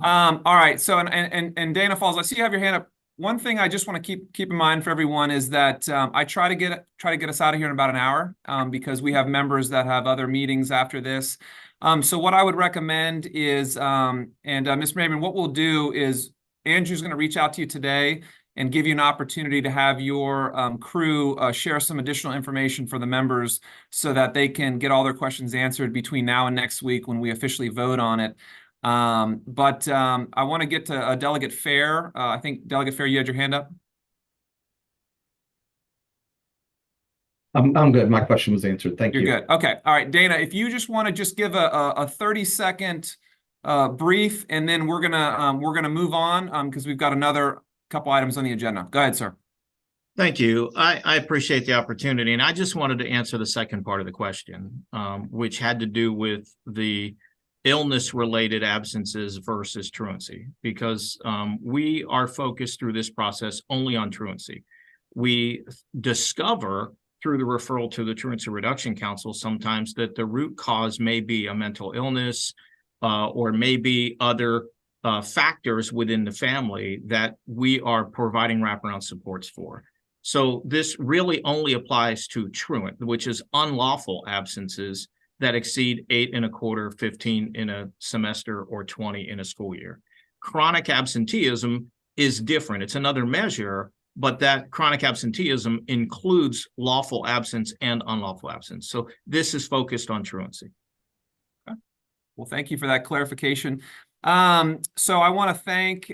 All right. So, and Dana Falls, I see you have your hand up. One thing I just want to keep in mind for everyone is that I try to get us out of here in about an hour because we have members that have other meetings after this. So what I would recommend is, Ms. Raymond, what we'll do is Andrew's going to reach out to you today and give you an opportunity to have your crew share some additional information for the members so that they can get all their questions answered between now and next week when we officially vote on it. But I want to get to Delegate Fair. I think Delegate Fair, you had your hand up. I'm good. My question was answered. Thank you. You're good. Okay. All right, Dana, if you just want to just give a 30-second brief, and then we're gonna move on because we've got another couple items on the agenda. Go ahead, sir. Thank you. I appreciate the opportunity, and I just wanted to answer the second part of the question, which had to do with the illness-related absences versus truancy, because we are focused through this process only on truancy. We discover through the referral to the Truancy Reduction Council sometimes that the root cause may be a mental illness or maybe other factors within the family that we are providing wraparound supports for. So this really only applies to truant, which is unlawful absences that exceed 8 1/4, 15 in a semester, or 20 in a school year. Chronic absenteeism is different. It's another measure, but that chronic absenteeism includes lawful absence and unlawful absence. So this is focused on truancy. Okay. Well, thank you for that clarification. So I want to thank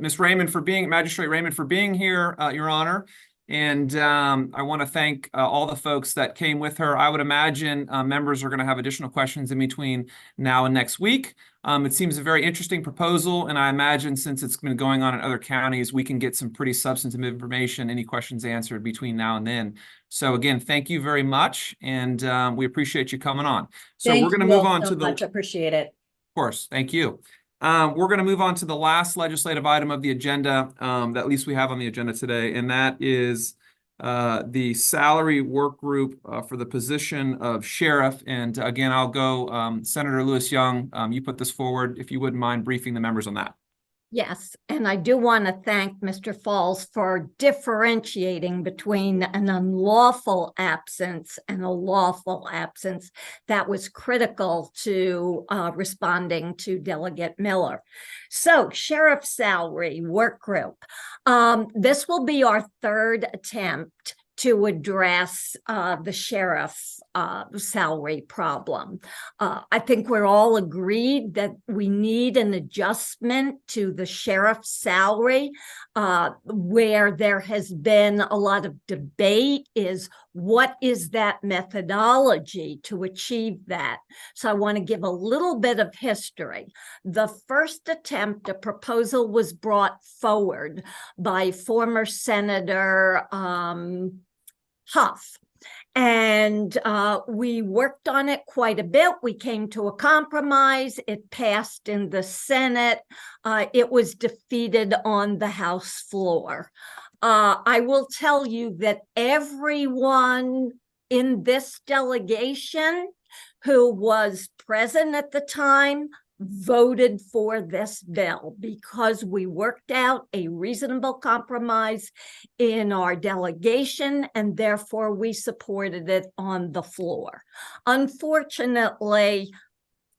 Ms. Raymond Magistrate Raymond for being here, Your Honor. And I want to thank all the folks that came with her. I would imagine members are going to have additional questions in between now and next week. It seems a very interesting proposal, and I imagine since it's been going on in other counties, we can get some pretty substantive information, any questions answered between now and then. So again, thank you very much, and we appreciate you coming on. So we're going to move on to the... Much appreciate it. Of course, thank you. We're going to move on to the last legislative item of the agenda that at least we have on the agenda today, and that is the salary work group for the position of sheriff. And again, I'll go, Senator Lewis Young, you put this forward, if you wouldn't mind briefing the members on that. Yes, and I do want to thank Mr. Falls for differentiating between an unlawful absence and a lawful absence. That was critical to responding to Delegate Miller. So, Sheriff's Salary Work Group. This will be our third attempt to address the sheriff's salary problem. I think we're all agreed that we need an adjustment to the sheriff's salary. Where there has been a lot of debate is what is that methodology to achieve that? So I want to give a little bit of history. The first attempt, a proposal was brought forward by former Senator Huff. And we worked on it quite a bit. We came to a compromise. It passed in the Senate. It was defeated on the House floor. I will tell you that everyone in this delegation who was present at the time voted for this bill because we worked out a reasonable compromise in our delegation, and therefore we supported it on the floor. Unfortunately,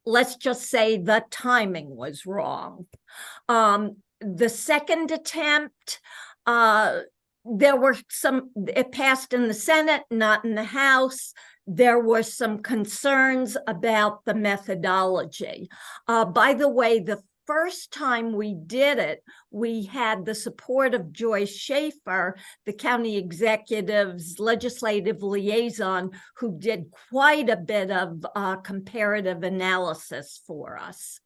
let's just say the timing was wrong. The second attempt, there were it passed in the Senate, not in the House. There were some concerns about the methodology. By the way, the first time we did it, we had the support of Joyce Schaefer, the county executive's legislative liaison, who did quite a bit of comparative analysis for us.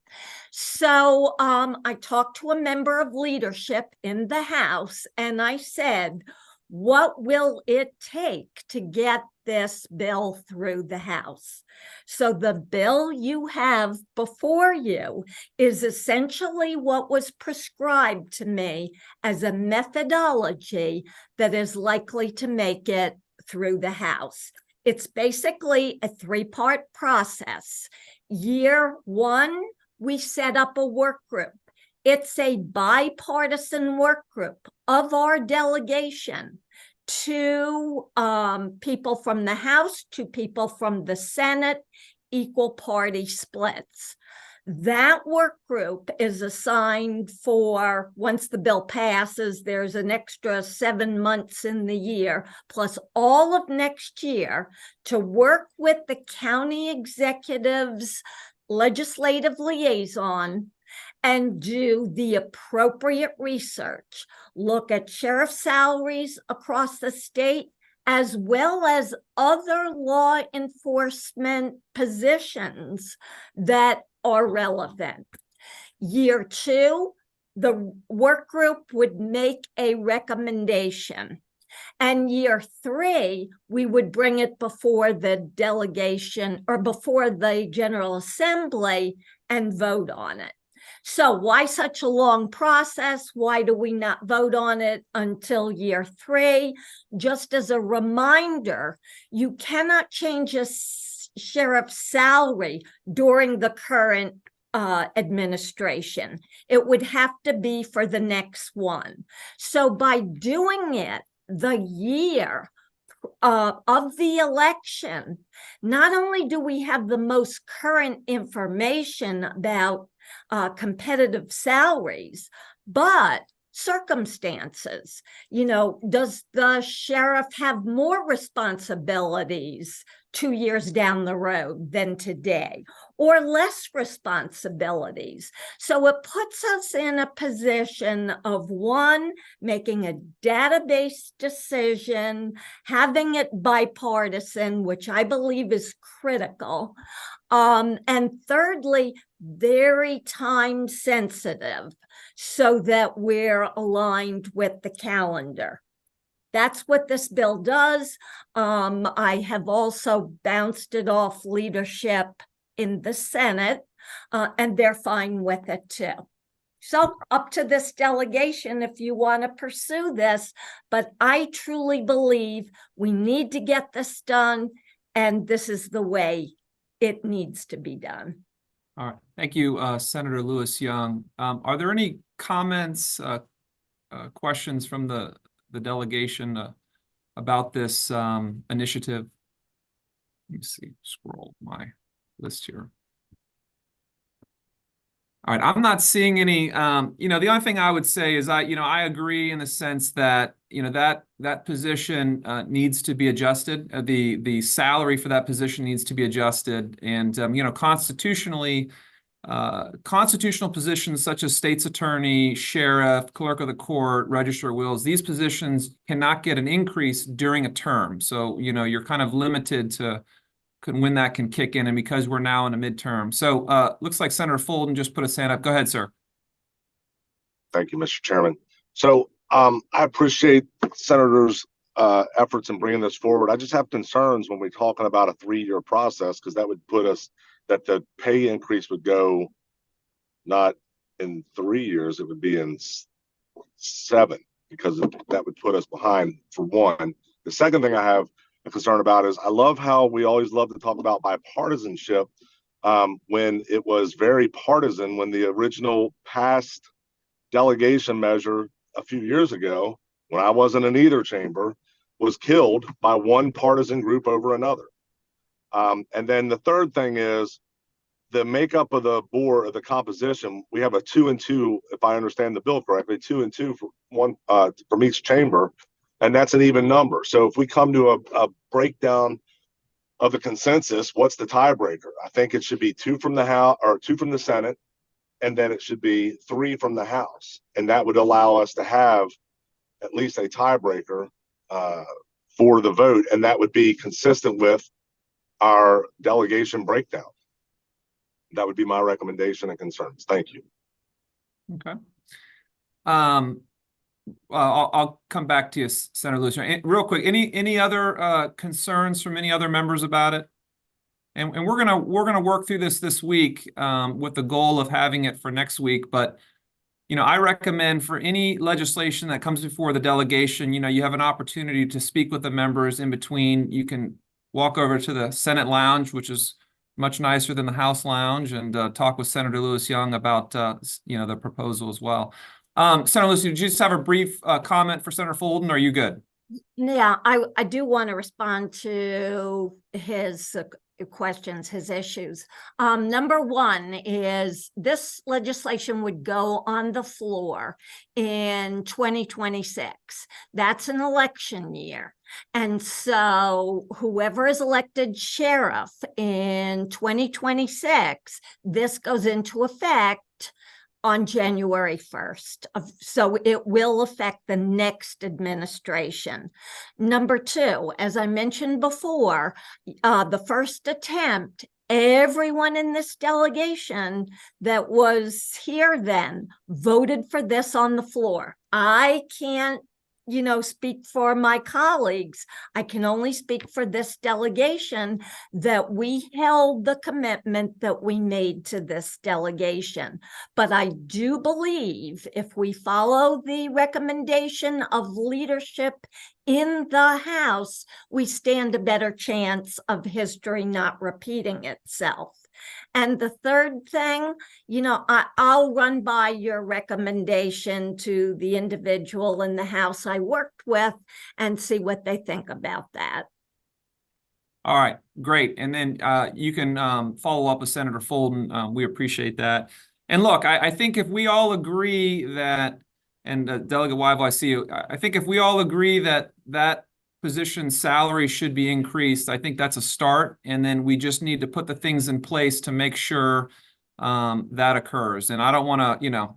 So I talked to a member of leadership in the House, and I said, what will it take to get this bill through the House? So the bill you have before you is essentially what was prescribed to me as a methodology that is likely to make it through the House. It's basically a three-part process. Year one, we set up a work group. It's a bipartisan work group of our delegation, 2 people from the House, 2 people from the Senate, equal party splits. That work group is assigned for, once the bill passes, there's an extra 7 months in the year, plus all of next year, to work with the county executive's legislative liaison and do the appropriate research, look at sheriff salaries across the state, as well as other law enforcement positions that are relevant. Year 2, the work group would make a recommendation. And year 3, we would bring it before the delegation or before the General Assembly and vote on it. So why such a long process? Why do we not vote on it until year 3? Just as a reminder, you cannot change a sheriff's salary during the current administration. It would have to be for the next one. So by doing it the year of the election, not only do we have the most current information about competitive salaries, but circumstances. You know, does the sheriff have more responsibilities 2 years down the road than today, or less responsibilities? So it puts us in a position of, 1, making a database decision, having it bipartisan, which I believe is critical, and thirdly, very time sensitive, so that we're aligned with the calendar. That's what this bill does. I have also bounced it off leadership in the Senate, and they're fine with it too. So up to this delegation if you want to pursue this, but I truly believe we need to get this done, and this is the way it needs to be done. All right. Thank you, Senator Lewis Young. Are there any comments, questions from the delegation about this initiative? Let me see, scroll my list here. All right, I'm not seeing any, you know, the only thing I would say is I agree in the sense that, you know, that position needs to be adjusted. The salary for that position needs to be adjusted. And, you know, constitutionally, constitutional positions such as state's attorney, sheriff, clerk of the court, register of wills, these positions cannot get an increase during a term. So, you know, you're kind of limited to when that can kick in, and because we're now in a midterm. So looks like Senator Folden just put his hand up. Go ahead, sir. Thank you, Mr. Chairman. So I appreciate Senators efforts in bringing this forward. I just have concerns when we're talking about a 3-year process, because that would put us, that the pay increase would go not in 3 years, it would be in 7, because that would put us behind, for one. The second thing I have a concern about is I love how we always love to talk about bipartisanship, when it was very partisan when the original passed delegation measure a few years ago, when I wasn't in either chamber, was killed by one partisan group over another. And then the third thing is the makeup of the board, of the composition. We have a 2 and 2, if I understand the bill correctly, 2 and 2 for one from each chamber, and that's an even number. So if we come to a breakdown of the consensus, what's the tiebreaker? I think it should be 2 from the House, or 2 from the Senate, and then it should be 3 from the House, and that would allow us to have at least a tiebreaker for the vote, and that would be consistent with our delegation breakdown. That would be my recommendation and concerns. Thank you. Okay. I'll come back to you, Senator Lewis. Real quick, any other concerns from any other members about it? And we're gonna work through this week with the goal of having it for next week. But I recommend for any legislation that comes before the delegation, you have an opportunity to speak with the members in between. You can walk over to the Senate lounge, which is much nicer than the House lounge, and talk with Senator Lewis Young about the proposal as well. Senator Lewis, did you just have a brief comment for Senator Folden? Or are you good? Yeah, I do want to respond to his questions, his issues. Number one is this legislation would go on the floor in 2026. That's an election year. And so whoever is elected sheriff in 2026, this goes into effect on January 1st. So it will affect the next administration. Number two, as I mentioned before, the first attempt, everyone in this delegation that was here then voted for this on the floor. I can't speak for my colleagues. I can only speak for this delegation, that we held the commitment that we made to this delegation. But I do believe if we follow the recommendation of leadership in the House, we stand a better chance of history not repeating itself. And the third thing, I'll run by your recommendation to the individual in the House I worked with and see what they think about that. All right, great. And then you can follow up with Senator Folden. We appreciate that. And look, I think if we all agree that, and Delegate Weibel, I see you, I think if we all agree that that position's salary should be increased, I think that's a start. And then we just need to put the things in place to make sure that occurs. And I don't want to,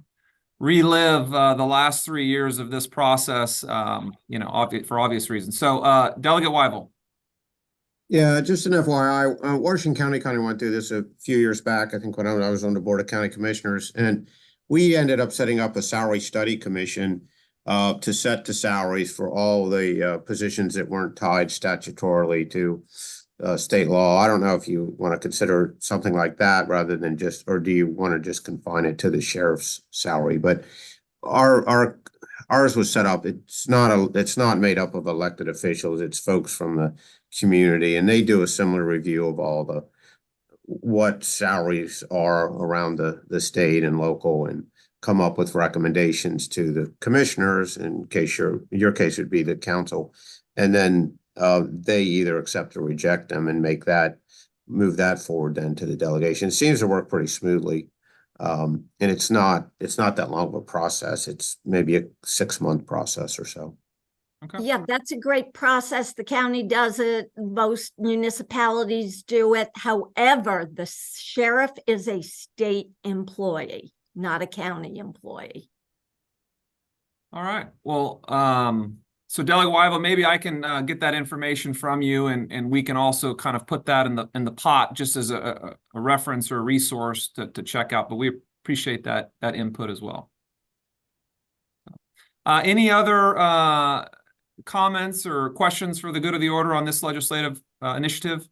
relive the last 3 years of this process, for obvious reasons. So Delegate Weibel. Yeah, just an FYI, Washington County kind of went through this a few years back, I think when I was on the Board of County Commissioners, and we ended up setting up a salary study commission to set the salaries for all the positions that weren't tied statutorily to state law. I don't know if you want to consider something like that rather than just, or do you want to just confine it to the sheriff's salary? But ours was set up. It's not made up of elected officials. It's folks from the community, and they do a similar review of all what salaries are around the state and local, and come up with recommendations to the commissioners, in case your case would be the council, and then they either accept or reject them and move that forward then to the delegation. It seems to work pretty smoothly. And it's not that long of a process. It's maybe a 6-month process or so. Okay. Yeah, that's a great process. The county does it. Most municipalities do it. However, the sheriff is a state employee, not a county employee. All right. Well, so Delegate Weibel, maybe I can get that information from you, and we can also kind of put that in the pot just as a reference or a resource to check out. But we appreciate that input as well. Any other comments or questions for the good of the order on this legislative initiative?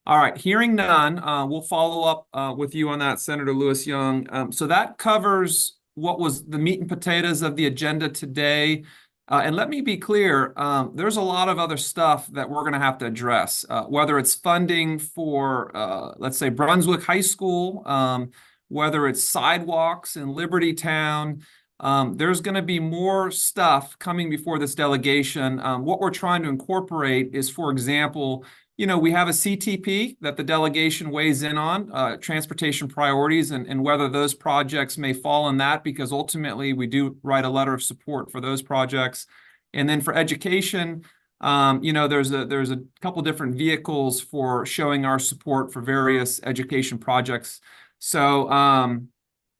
All right, hearing none, we'll follow up with you on that, Senator Lewis Young. So that covers what was the meat and potatoes of the agenda today. And let me be clear, there's a lot of other stuff that we're going to have to address, whether it's funding for, let's say, Brunswick High School, whether it's sidewalks in Liberty Town. There's going to be more stuff coming before this delegation. What we're trying to incorporate is, for example, we have a CTP that the delegation weighs in on, transportation priorities, and whether those projects may fall in that, because ultimately we do write a letter of support for those projects. And then for education, there's a couple different vehicles for showing our support for various education projects. So,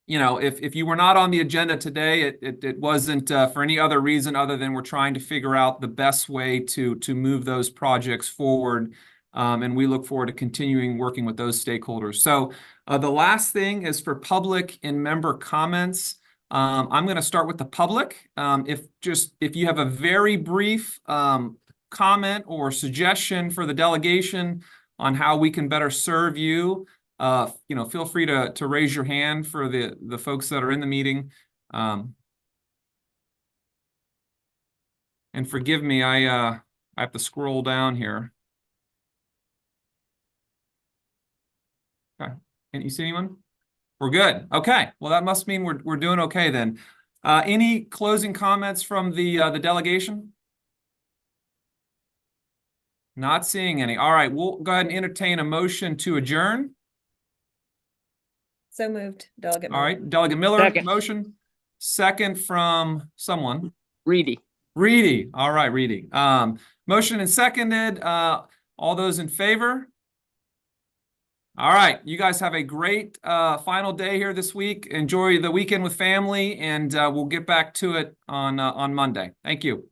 if you were not on the agenda today, it wasn't for any other reason other than we're trying to figure out the best way to move those projects forward. And we look forward to continuing working with those stakeholders. So the last thing is for public and member comments. I'm going to start with the public. If you have a very brief comment or suggestion for the delegation on how we can better serve you, feel free to raise your hand for the folks that are in the meeting. And forgive me, I have to scroll down here. Okay. Can't you see anyone? We're good. Okay. Well, that must mean we're doing okay then. Any closing comments from the delegation? Not seeing any. All right. We'll go ahead and entertain a motion to adjourn. So moved, Delegate All Miller. right. Delegate Miller, Second. motion. Second from someone. Reedy. Reedy. All right, Reedy. Motion and seconded. All those in favor? All right. You guys have a great final day here this week. Enjoy the weekend with family, and we'll get back to it on Monday. Thank you.